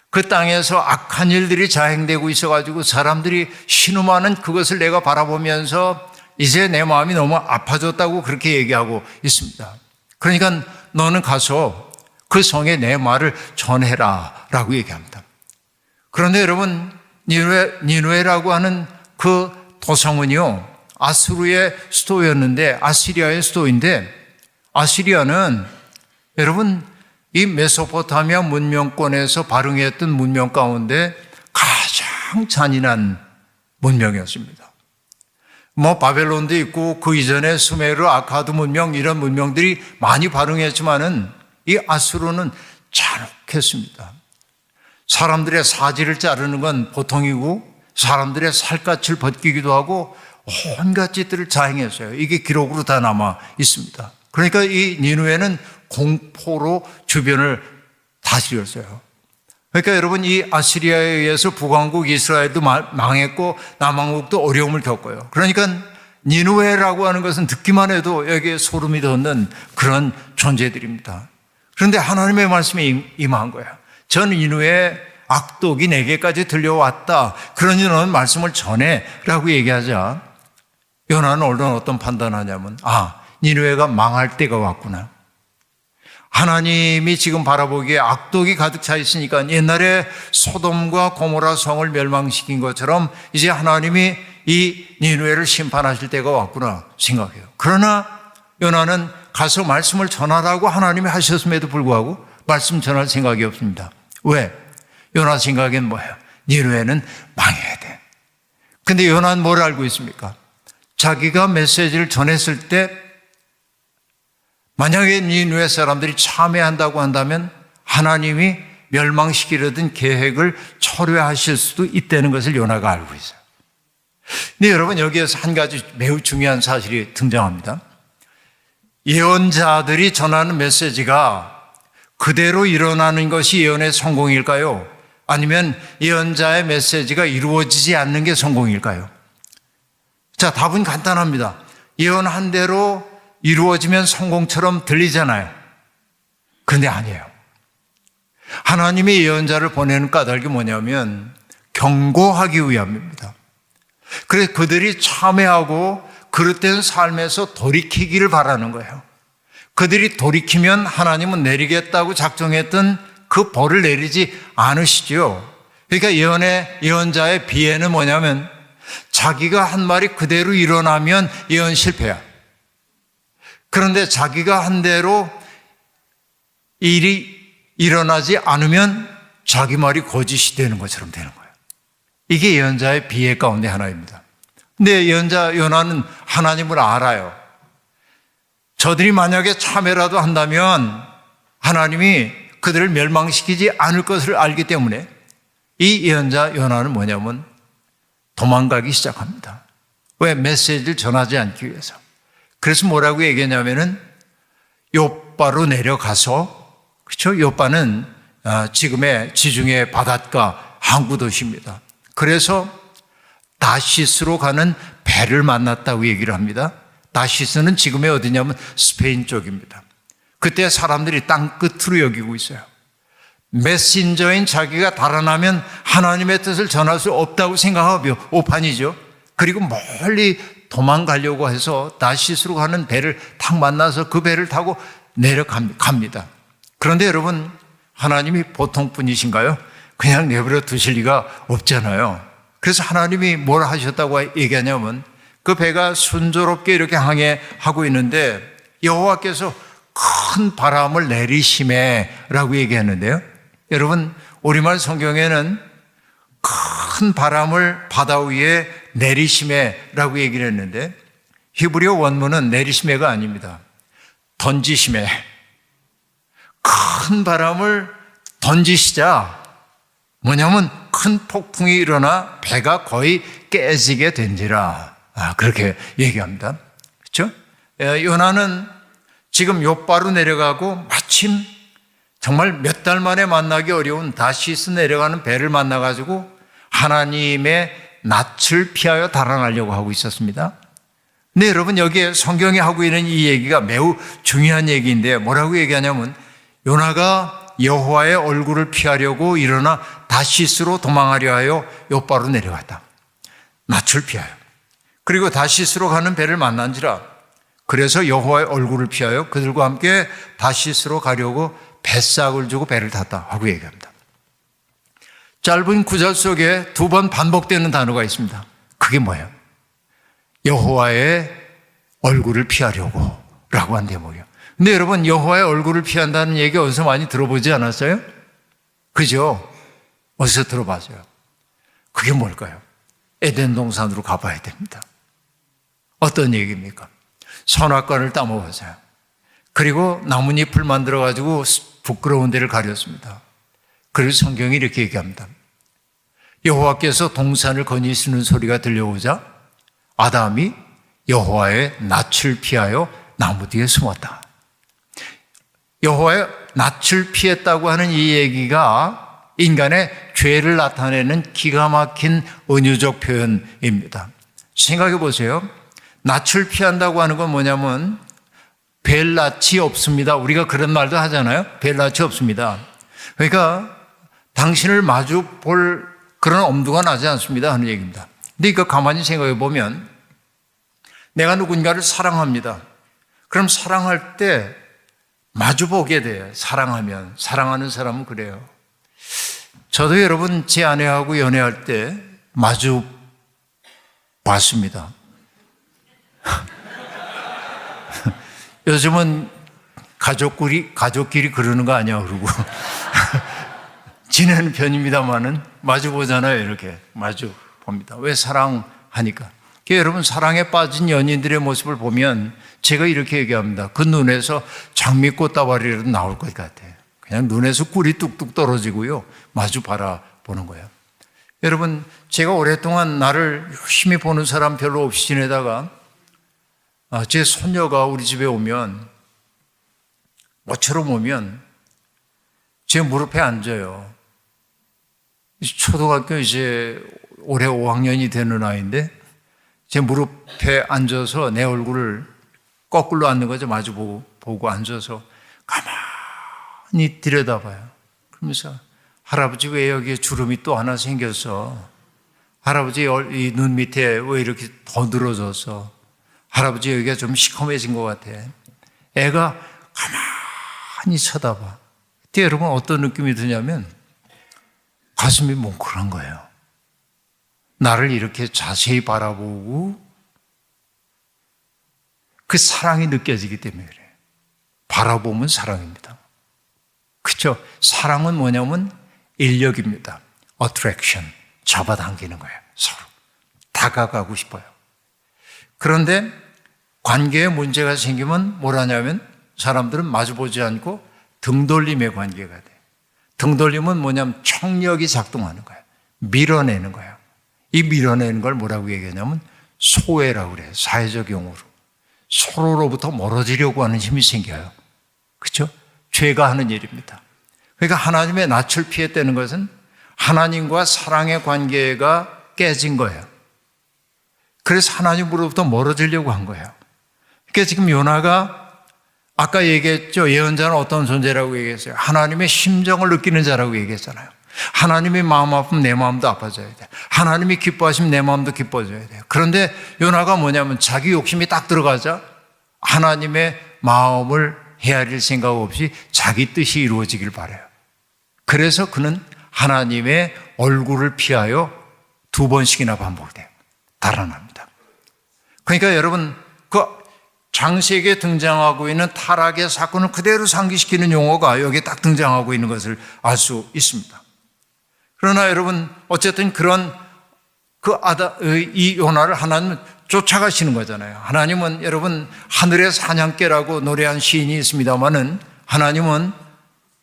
그 땅에서 악한 일들이 자행되고 있어가지고 사람들이 신음하는 그것을 내가 바라보면서 이제 내 마음이 너무 아파졌다고 그렇게 얘기하고 있습니다. 그러니까 너는 가서 그 성에 내 말을 전해라 라고 얘기합니다. 그런데 여러분, 니느웨라고 하는 그 도성은요, 아수르의 수도였는데, 아시리아의 수도인데, 아시리아는 여러분, 이 메소포타미아 문명권에서 발흥했던 문명 가운데 가장 잔인한 문명이었습니다. 바벨론도 있고 그 이전에 수메르, 아카드 문명, 이런 문명들이 많이 발흥했지만은 이 아수르는 잔혹했습니다. 사람들의 사지를 자르는 건 보통이고 사람들의 살갗을 벗기기도 하고 온갖 짓들을 자행했어요. 이게 기록으로 다 남아 있습니다. 그러니까 이 니느웨는 공포로 주변을 다스렸어요. 그러니까 여러분, 이 아시리아에 의해서 북왕국 이스라엘도 망했고 남왕국도 어려움을 겪어요. 그러니까 니느웨라고 하는 것은 듣기만 해도 여기에 소름이 돋는 그런 존재들입니다. 그런데 하나님의 말씀이 임한 거야. 전 니느웨 악독이 내게까지 들려왔다. 그러니 너는 말씀을 전해라고 얘기하자 요나는 어떤 판단하냐면 니느웨가 망할 때가 왔구나. 하나님이 지금 바라보기에 악독이 가득 차 있으니까 옛날에 소돔과 고모라 성을 멸망시킨 것처럼 이제 하나님이 이 니느웨를 심판하실 때가 왔구나 생각해요. 그러나 요나는 가서 말씀을 전하라고 하나님이 하셨음에도 불구하고 말씀 전할 생각이 없습니다. 왜? 요나 생각엔 뭐예요? 니느웨는 망해야 돼. 근데 요나는 뭘 알고 있습니까? 자기가 메시지를 전했을 때 만약에 니느웨 사람들이 참여한다고 한다면 하나님이 멸망시키려던 계획을 철회하실 수도 있다는 것을 요나가 알고 있어요. 근데 여러분 여기에서 한 가지 매우 중요한 사실이 등장합니다. 예언자들이 전하는 메시지가 그대로 일어나는 것이 예언의 성공일까요? 아니면 예언자의 메시지가 이루어지지 않는 게 성공일까요? 자, 답은 간단합니다. 예언한 대로 이루어지면 성공처럼 들리잖아요. 그런데 아니에요. 하나님의 예언자를 보내는 까닭이 뭐냐면 경고하기 위함입니다. 그래서 그들이 참회하고 그릇된 삶에서 돌이키기를 바라는 거예요. 그들이 돌이키면 하나님은 내리겠다고 작정했던 그 벌을 내리지 않으시죠. 그러니까 예언자의 비애는 뭐냐면 자기가 한 말이 그대로 일어나면 예언 실패야. 그런데 자기가 한 대로 일이 일어나지 않으면 자기 말이 거짓이 되는 것처럼 되는 거예요. 이게 예언자의 비애 가운데 하나입니다. 근데 예언자 요나는 하나님을 알아요. 저들이 만약에 참회라도 한다면 하나님이 그들을 멸망시키지 않을 것을 알기 때문에 이 예언자 요나는 뭐냐면 도망가기 시작합니다. 왜? 메시지를 전하지 않기 위해서. 그래서 뭐라고 얘기했냐면은 요빠로 내려가서, 그렇죠? 요빠는 지금의 지중해 바닷가 항구 도시입니다. 그래서 다시스로 가는 배를 만났다고 얘기를 합니다. 다시스는 지금의 어디냐면 스페인 쪽입니다. 그때 사람들이 땅 끝으로 여기고 있어요. 메신저인 자기가 달아나면 하나님의 뜻을 전할 수 없다고 생각하고 오판이죠. 그리고 멀리 도망가려고 해서 다시스로 가는 배를 탁 만나서 그 배를 타고 내려갑니다. 그런데 여러분, 하나님이 보통 분이신가요? 그냥 내버려 두실 리가 없잖아요. 그래서 하나님이 뭘 하셨다고 얘기하냐면 그 배가 순조롭게 이렇게 항해하고 있는데 여호와께서 큰 바람을 내리시매라고 얘기했는데요. 여러분, 우리말 성경에는 큰 바람을 바다 위에 내리시매라고 얘기를 했는데 히브리어 원문은 내리시매가 아닙니다. 던지시매. 큰 바람을 던지시자 뭐냐면 큰 폭풍이 일어나 배가 거의 깨지게 된지라. 그렇게 얘기합니다. 그렇죠? 요나는 지금 요바로 내려가고 마침 정말 몇 달 만에 만나기 어려운 다시스 내려가는 배를 만나가지고 하나님의 낯을 피하여 달아나려고 하고 있었습니다. 근데 여러분, 여기에 성경이 하고 있는 이 얘기가 매우 중요한 얘기인데 뭐라고 얘기하냐면 요나가 여호와의 얼굴을 피하려고 일어나 다시스로 도망하려 하여 요바로 내려갔다. 낯을 피하여. 그리고 다시스로 가는 배를 만난지라. 그래서 여호와의 얼굴을 피하여 그들과 함께 다시스로 가려고 뱃삭을 주고 배를 탔다 하고 얘기합니다. 짧은 구절 속에 두 번 반복되는 단어가 있습니다. 그게 뭐예요? 여호와의 얼굴을 피하려고 라고 한 대목이에요. 근데 여러분, 여호와의 얼굴을 피한다는 얘기 어디서 많이 들어보지 않았어요? 그죠? 어디서 들어봤어요? 그게 뭘까요? 에덴 동산으로 가봐야 됩니다. 어떤 얘기입니까? 선악과를 따먹었어요. 그리고 나뭇잎을 만들어가지고 부끄러운 데를 가렸습니다. 그래서 성경이 이렇게 얘기합니다. 여호와께서 동산을 거니시는 소리가 들려오자 아담이 여호와의 낯을 피하여 나무 뒤에 숨었다. 여호와의 낯을 피했다고 하는 이 얘기가 인간의 죄를 나타내는 기가 막힌 은유적 표현입니다. 생각해 보세요. 낯을 피한다고 하는 건 뭐냐면 뵐 낯이 없습니다. 우리가 그런 말도 하잖아요. 뵐 낯이 없습니다. 그러니까 당신을 마주 볼 그런 엄두가 나지 않습니다 하는 얘기입니다. 근데 이거 가만히 생각해 보면 내가 누군가를 사랑합니다. 그럼 사랑할 때 마주 보게 돼요. 사랑하는 사람은 그래요. 저도 여러분 제 아내하고 연애할 때 마주 봤습니다. 요즘은 가족끼리 그러는 거 아니야 그러고 지내는 편입니다만은 마주 보잖아요. 이렇게 마주 봅니다. 왜? 사랑하니까. 여러분 사랑에 빠진 연인들의 모습을 보면 제가 이렇게 얘기합니다. 그 눈에서 장미꽃 다발이라도 나올 것 같아요. 그냥 눈에서 꿀이 뚝뚝 떨어지고요. 마주 바라보는 거예요. 여러분 제가 오랫동안 나를 열심히 보는 사람 별로 없이 지내다가 제 손녀가 우리 집에 오면 모처럼 오면 제 무릎에 앉아요. 초등학교 이제 올해 5학년이 되는 아이인데 제 무릎에 앉아서 내 얼굴을 거꾸로 앉는 거죠. 마주 보고 앉아서 가만히 들여다봐요. 그러면서 할아버지 왜 여기에 주름이 또 하나 생겼어? 할아버지 이 눈 밑에 왜 이렇게 더 늘어졌어? 할아버지 여기가 좀 시커매진 것 같아. 애가 가만히 쳐다봐. 그때 여러분 어떤 느낌이 드냐면 가슴이 뭉클한 거예요. 나를 이렇게 자세히 바라보고 그 사랑이 느껴지기 때문에 그래요. 바라보면 사랑입니다. 그렇죠? 사랑은 뭐냐면 인력입니다. attraction, 잡아당기는 거예요. 서로 다가가고 싶어요. 그런데 관계에 문제가 생기면 뭘 하냐면 사람들은 마주보지 않고 등돌림의 관계가 돼요. 등돌림은 뭐냐면 청력이 작동하는 거예요. 밀어내는 거예요. 이 밀어내는 걸 뭐라고 얘기하냐면 소외라고 그래요. 사회적 용어로. 서로로부터 멀어지려고 하는 힘이 생겨요. 그렇죠? 죄가 하는 일입니다. 그러니까 하나님의 낯을 피했다는 것은 하나님과 사랑의 관계가 깨진 거예요. 그래서 하나님으로부터 멀어지려고 한 거예요. 그러니까 지금 요나가 아까 얘기했죠. 예언자는 어떤 존재라고 얘기했어요? 하나님의 심정을 느끼는 자라고 얘기했잖아요. 하나님의 마음 아프면 내 마음도 아파져야 돼. 하나님이 기뻐하시면 내 마음도 기뻐져야 돼요. 그런데 요나가 뭐냐면 자기 욕심이 딱 들어가자 하나님의 마음을 헤아릴 생각 없이 자기 뜻이 이루어지길 바라요. 그래서 그는 하나님의 얼굴을 피하여 2번씩이나 반복돼요. 달아납니다. 그러니까 여러분 그 장세기에 등장하고 있는 타락의 사건을 그대로 상기시키는 용어가 여기에 딱 등장하고 있는 것을 알 수 있습니다. 그러나 여러분 어쨌든 그런 이 요나를 하나님은 쫓아가시는 거잖아요. 하나님은 여러분 하늘의 사냥개라고 노래한 시인이 있습니다만은 하나님은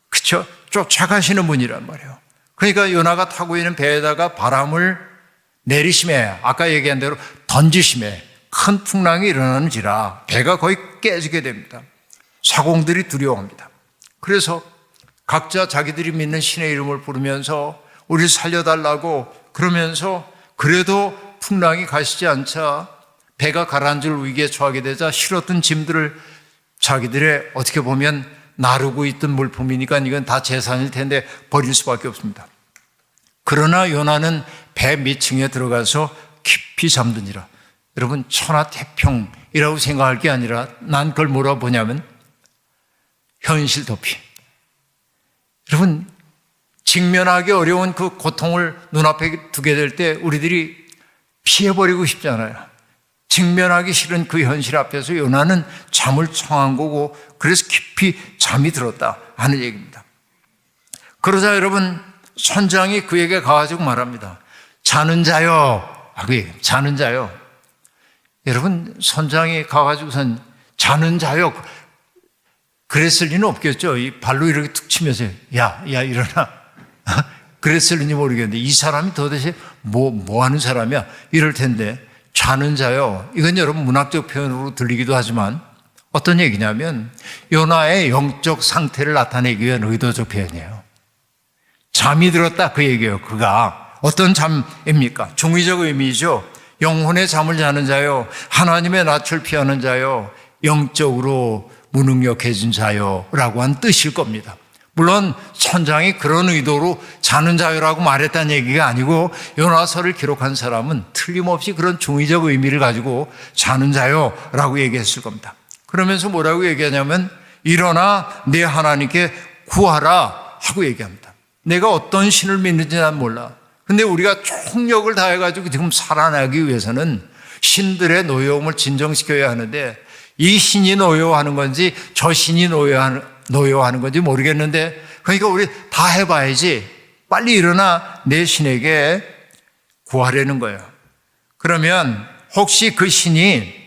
그쵸 쫓아가시는 분이란 말이에요. 그러니까 요나가 타고 있는 배에다가 바람을 내리심에 아까 얘기한 대로 던지심에 큰 풍랑이 일어나는지라 배가 거의 깨지게 됩니다. 사공들이 두려워합니다. 그래서 각자 자기들이 믿는 신의 이름을 부르면서 우리를 살려달라고 그러면서 그래도 풍랑이 가시지 않자 배가 가라앉을 위기에 처하게 되자 실었던 짐들을 자기들의 어떻게 보면 나르고 있던 물품이니까 이건 다 재산일 텐데 버릴 수밖에 없습니다. 그러나 요나는 배 밑층에 들어가서 깊이 잠드니라. 여러분 천하태평이라고 생각할 게 아니라 난 그걸 뭐라고 보냐면 현실 도피. 여러분 직면하기 어려운 그 고통을 눈앞에 두게 될 때 우리들이 피해버리고 싶잖아요. 직면하기 싫은 그 현실 앞에서 요나는 잠을 청한 거고 그래서 깊이 잠이 들었다 하는 얘기입니다. 그러자 여러분 선장이 그에게 가가지고 말합니다. 자는 자요 하고 얘기합니다. 자는 자요. 여러분 선장이 가가지고선 자는 자요 그랬을 리는 없겠죠. 이 발로 이렇게 툭 치면서 야 일어나 그랬을 리는 모르겠는데 이 사람이 도대체 뭐 하는 사람이야 이럴 텐데 자는 자요. 이건 여러분 문학적 표현으로 들리기도 하지만 어떤 얘기냐면 요나의 영적 상태를 나타내기 위한 의도적 표현이에요. 잠이 들었다 그 얘기예요. 그가 어떤 잠입니까? 중의적 의미죠. 영혼의 잠을 자는 자요, 하나님의 낯을 피하는 자요, 영적으로 무능력해진 자요 라고 한 뜻일 겁니다. 물론 선장이 그런 의도로 자는 자요라고 말했다는 얘기가 아니고 요나서를 기록한 사람은 틀림없이 그런 중의적 의미를 가지고 자는 자요라고 얘기했을 겁니다. 그러면서 뭐라고 얘기하냐면 일어나 내 하나님께 구하라 하고 얘기합니다. 내가 어떤 신을 믿는지 난 몰라. 근데 우리가 총력을 다해가지고 지금 살아나기 위해서는 신들의 노여움을 진정시켜야 하는데 이 신이 노여워하는 건지 저 신이 노여워하는 건지 모르겠는데 그러니까 우리 다 해봐야지. 빨리 일어나 내 신에게 구하려는 거예요. 그러면 혹시 그 신이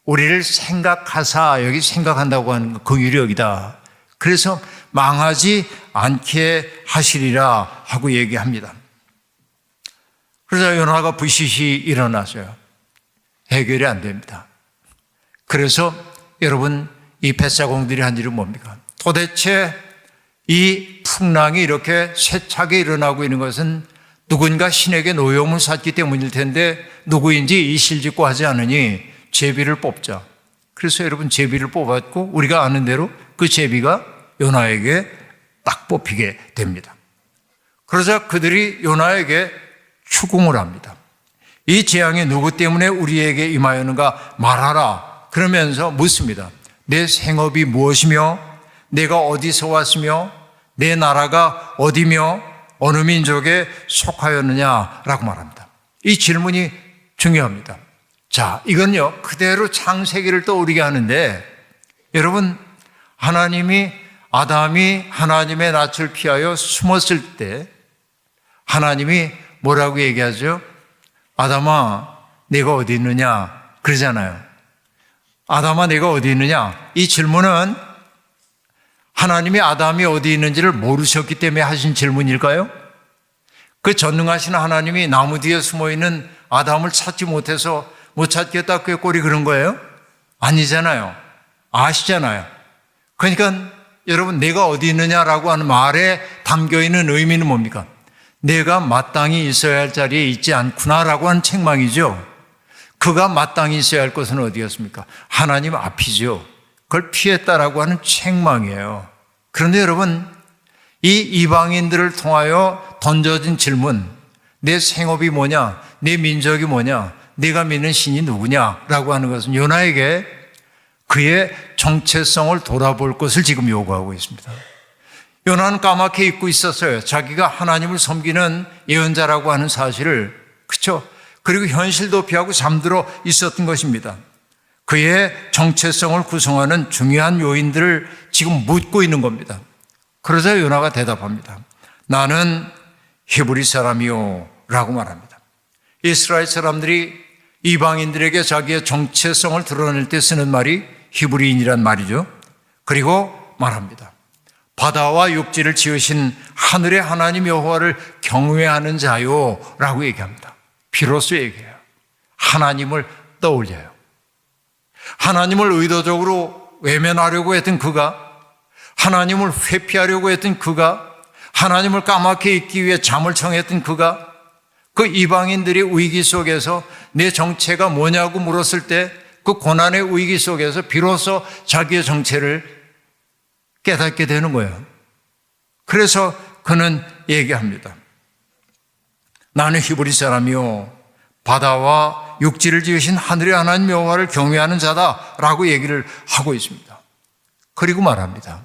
우리를 생각하사, 여기 생각한다고 하는 그 유력이다. 그래서 망하지 않게 하시리라 하고 얘기합니다. 그러자 요나가 부시시 일어나서요. 해결이 안 됩니다. 그래서 여러분 이 뱃사공들이 한 일은 뭡니까? 도대체 이 풍랑이 이렇게 세차게 일어나고 있는 것은 누군가 신에게 노여움을 샀기 때문일 텐데 누구인지 이실직고 하지 않으니 제비를 뽑자. 그래서 여러분 제비를 뽑았고 우리가 아는 대로 그 제비가 요나에게 딱 뽑히게 됩니다. 그러자 그들이 요나에게 추궁을 합니다. 이 재앙이 누구 때문에 우리에게 임하였는가 말하라. 그러면서 묻습니다. 내 생업이 무엇이며 내가 어디서 왔으며 내 나라가 어디며 어느 민족에 속하였느냐라고 말합니다. 이 질문이 중요합니다. 자, 이건요 그대로 창세기를 떠오르게 하는데 여러분 아담이 하나님의 낯을 피하여 숨었을 때 하나님이 뭐라고 얘기하죠? 아담아 내가 어디 있느냐 그러잖아요. 아담아 내가 어디 있느냐? 이 질문은 하나님이 아담이 어디 있는지를 모르셨기 때문에 하신 질문일까요? 그 전능하신 하나님이 나무 뒤에 숨어있는 아담을 찾지 못해서 못 찾겠다 그 꼴이 그런 거예요? 아니잖아요. 아시잖아요. 그러니까 여러분 내가 어디 있느냐라고 하는 말에 담겨있는 의미는 뭡니까? 내가 마땅히 있어야 할 자리에 있지 않구나라고 하는 책망이죠. 그가 마땅히 있어야 할 것은 어디였습니까? 하나님 앞이죠. 그걸 피했다라고 하는 책망이에요. 그런데 여러분 이 이방인들을 통하여 던져진 질문, 내 생업이 뭐냐, 내 민족이 뭐냐, 내가 믿는 신이 누구냐라고 하는 것은 요나에게 그의 정체성을 돌아볼 것을 지금 요구하고 있습니다. 요나는 까맣게 잊고 있었어요. 자기가 하나님을 섬기는 예언자라고 하는 사실을. 그렇죠? 그리고 현실도 피하고 잠들어 있었던 것입니다. 그의 정체성을 구성하는 중요한 요인들을 지금 묻고 있는 겁니다. 그러자 요나가 대답합니다. 나는 히브리 사람이요 라고 말합니다. 이스라엘 사람들이 이방인들에게 자기의 정체성을 드러낼 때 쓰는 말이 히브리인이란 말이죠. 그리고 말합니다. 바다와 육지를 지으신 하늘의 하나님 여호와를 경외하는 자요 라고 얘기합니다. 비로소 얘기해요. 하나님을 떠올려요. 하나님을 의도적으로 외면하려고 했던 그가, 하나님을 회피하려고 했던 그가, 하나님을 까맣게 잊기 위해 잠을 청했던 그가, 그 이방인들의 위기 속에서 내 정체가 뭐냐고 물었을 때 그 고난의 위기 속에서 비로소 자기의 정체를 깨닫게 되는 거예요. 그래서 그는 얘기합니다. 나는 히브리 사람이요 바다와 육지를 지으신 하늘의 하나님 여호와를 경외하는 자다라고 얘기를 하고 있습니다. 그리고 말합니다.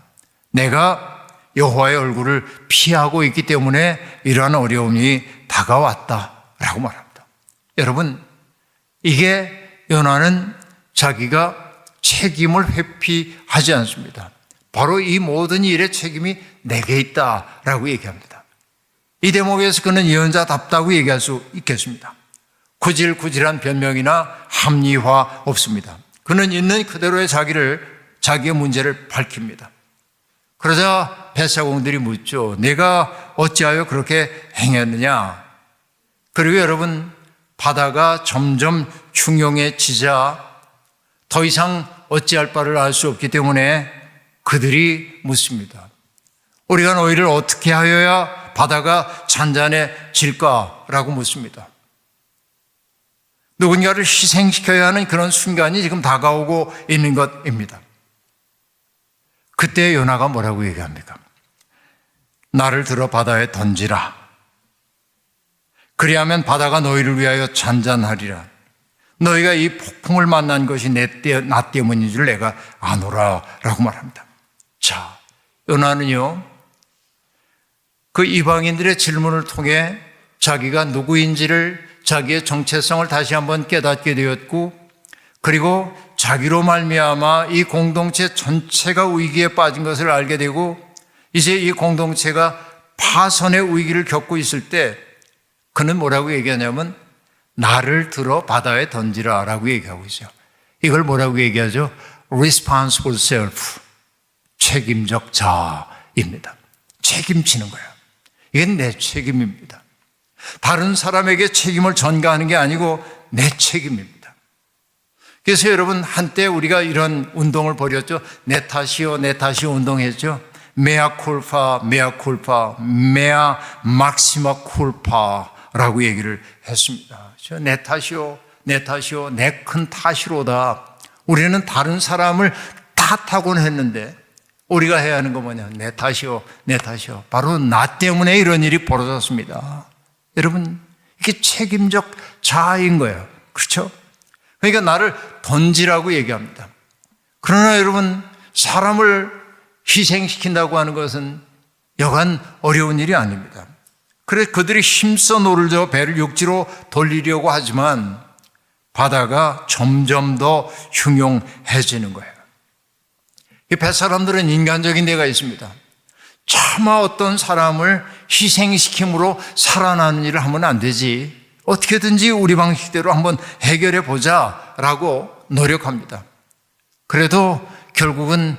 내가 여호와의 얼굴을 피하고 있기 때문에 이러한 어려움이 다가왔다라고 말합니다. 여러분, 이게 요나는 자기가 책임을 회피하지 않습니다. 바로 이 모든 일의 책임이 내게 있다라고 얘기합니다. 이 대목에서 그는 예언자답다고 얘기할 수 있겠습니다. 구질구질한 변명이나 합리화 없습니다. 그는 있는 그대로의 자기의 문제를 밝힙니다. 그러자 뱃사공들이 묻죠. 내가 어찌하여 그렇게 행했느냐? 그리고 여러분, 바다가 점점 흉흉해지자 더 이상 어찌할 바를 알 수 없기 때문에 그들이 묻습니다. 우리가 너희를 어떻게 하여야 바다가 잔잔해질까라고 묻습니다. 누군가를 희생시켜야 하는 그런 순간이 지금 다가오고 있는 것입니다. 그때 요나가 뭐라고 얘기합니까? 나를 들어 바다에 던지라. 그리하면 바다가 너희를 위하여 잔잔하리라. 너희가 이 폭풍을 만난 것이 나 때문인 줄 내가 아노라 라고 말합니다. 자, 요나는요, 그 이방인들의 질문을 통해 자기가 누구인지를, 자기의 정체성을 다시 한번 깨닫게 되었고, 그리고 자기로 말미암아 이 공동체 전체가 위기에 빠진 것을 알게 되고, 이제 이 공동체가 파선의 위기를 겪고 있을 때 그는 뭐라고 얘기하냐면 나를 들어 바다에 던지라 라고 얘기하고 있어요. 이걸 뭐라고 얘기하죠? responsible self, 책임적 자입니다. 책임지는 거예요. 이건 내 책임입니다. 다른 사람에게 책임을 전가하는 게 아니고 내 책임입니다. 그래서 여러분, 한때 우리가 이런 운동을 벌였죠. 내 탓이요, 내 탓이요 운동했죠. 메아 쿨파, 메아 쿨파, 메아 막시마 쿨파라고 얘기를 했습니다. 내 탓이요, 내 탓이요, 내 큰 탓이로다. 우리는 다른 사람을 탓하곤 했는데 우리가 해야 하는 거 뭐냐? 내 탓이요, 내 탓이요. 바로 나 때문에 이런 일이 벌어졌습니다. 여러분, 이게 책임적 자아인 거예요. 그렇죠? 그러니까 나를 던지라고 얘기합니다. 그러나 여러분, 사람을 희생시킨다고 하는 것은 여간 어려운 일이 아닙니다. 그래서 그들이 힘써 노를 저어 배를 육지로 돌리려고 하지만 바다가 점점 더 흉용해지는 거예요. 이 뱃사람들은 인간적인 데가 있습니다. 차마 어떤 사람을 희생시킴으로 살아나는 일을 하면 안 되지. 어떻게든지 우리 방식대로 한번 해결해 보자라고 노력합니다. 그래도 결국은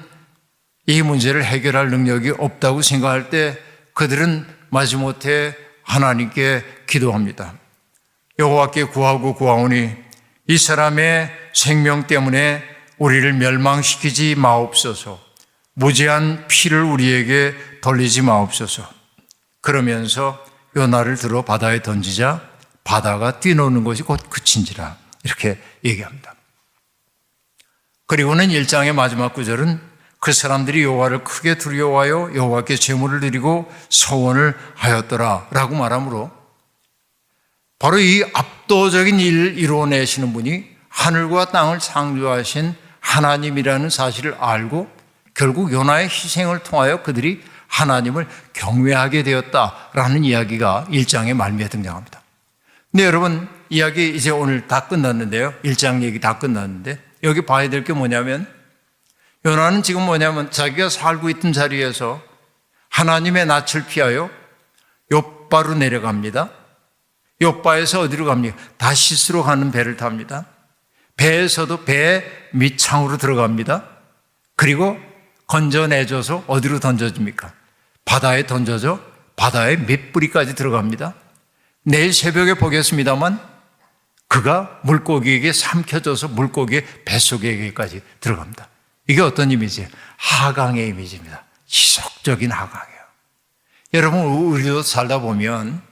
이 문제를 해결할 능력이 없다고 생각할 때 그들은 마지못해 하나님께 기도합니다. 여호와께 구하고 구하오니 이 사람의 생명 때문에 우리를 멸망시키지 마옵소서. 무죄한 피를 우리에게 돌리지 마옵소서. 그러면서 요나를 들어 바다에 던지자 바다가 뛰노는 것이 곧 그친지라 이렇게 얘기합니다. 그리고는 1장의 마지막 구절은 그 사람들이 여호와를 크게 두려워하여 여호와께 제물을 드리고 서원을 하였더라 라고 말하므로 바로 이 압도적인 일을 이루어내시는 분이 하늘과 땅을 창조하신 하나님이라는 사실을 알고 결국 요나의 희생을 통하여 그들이 하나님을 경외하게 되었다라는 이야기가 1장의 말미에 등장합니다. 네, 여러분, 이야기 이제 오늘 다 끝났는데요. 1장 얘기 다 끝났는데 여기 봐야 될 게 뭐냐면 요나는 지금 뭐냐면 자기가 살고 있던 자리에서 하나님의 낯을 피하여 욥바로 내려갑니다. 욥바에서 어디로 갑니까? 다시스로 가는 배를 탑니다. 배에서도 배 밑창으로 들어갑니다. 그리고 건져내줘서 어디로 던져집니까? 바다에 던져져 바다의 밑뿌리까지 들어갑니다. 내일 새벽에 보겠습니다만 그가 물고기에게 삼켜져서 물고기의 뱃속에게까지 들어갑니다. 이게 어떤 이미지예요? 하강의 이미지입니다. 지속적인 하강이에요. 여러분, 우리도 살다 보면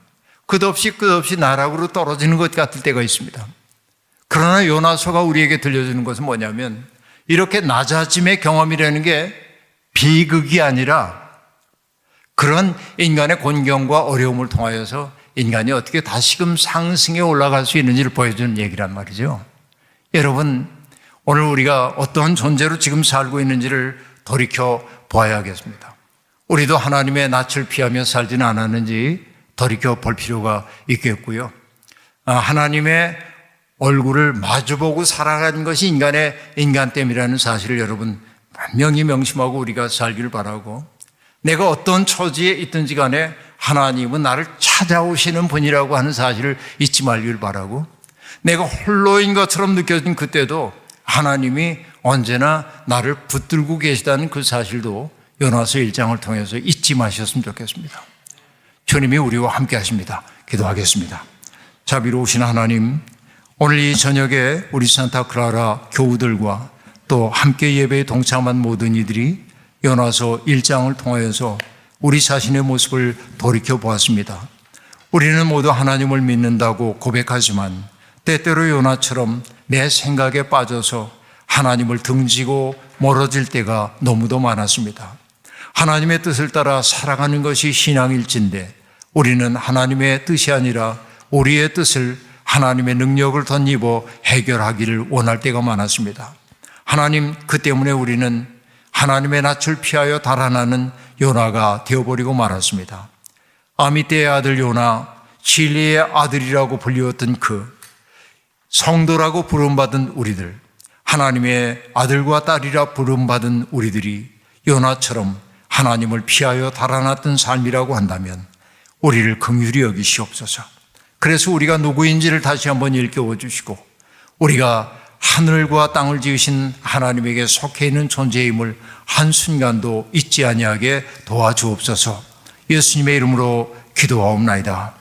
끝없이 나락으로 떨어지는 것 같을 때가 있습니다. 그러나 요나서가 우리에게 들려주는 것은 뭐냐면 이렇게 낮아짐의 경험이라는 게 비극이 아니라 그런 인간의 곤경과 어려움을 통하여서 인간이 어떻게 다시금 상승에 올라갈 수 있는지를 보여주는 얘기란 말이죠. 여러분, 오늘 우리가 어떤 존재로 지금 살고 있는지를 돌이켜 보아야겠습니다. 우리도 하나님의 낯을 피하며 살지는 않았는지 돌이켜 볼 필요가 있겠고요. 하나님의 얼굴을 마주보고 살아가는 것이 인간의 인간됨이라는 사실을 여러분 분명히 명심하고 우리가 살기를 바라고, 내가 어떤 처지에 있든지 간에 하나님은 나를 찾아오시는 분이라고 하는 사실을 잊지 말기를 바라고, 내가 홀로인 것처럼 느껴진 그때도 하나님이 언제나 나를 붙들고 계시다는 그 사실도 요나서 1장을 통해서 잊지 마셨으면 좋겠습니다. 주님이 우리와 함께 하십니다. 기도하겠습니다. 자비로우신 하나님, 오늘 이 저녁에 우리 산타클라라 교우들과 또 함께 예배에 동참한 모든 이들이 요나서 1장을 통하여서 우리 자신의 모습을 돌이켜 보았습니다. 우리는 모두 하나님을 믿는다고 고백하지만 때때로 요나처럼 내 생각에 빠져서 하나님을 등지고 멀어질 때가 너무도 많았습니다. 하나님의 뜻을 따라 살아가는 것이 신앙일진데 우리는 하나님의 뜻이 아니라 우리의 뜻을 하나님의 능력을 덧입어 해결하기를 원할 때가 많았습니다. 하나님, 그 때문에 우리는 하나님의 낯을 피하여 달아나는 요나가 되어버리고 말았습니다. 아미떼의 아들 요나, 진리의 아들이라고 불리웠던 그 성도라고 부름받은 우리들, 하나님의 아들과 딸이라 부름받은 우리들이 요나처럼 하나님을 피하여 달아났던 삶이라고 한다면 우리를 긍휼히 여기시옵소서. 그래서 우리가 누구인지를 다시 한번 일깨워 주시고 우리가 하늘과 땅을 지으신 하나님에게 속해 있는 존재임을 한순간도 잊지 아니하게 도와주옵소서. 예수님의 이름으로 기도하옵나이다.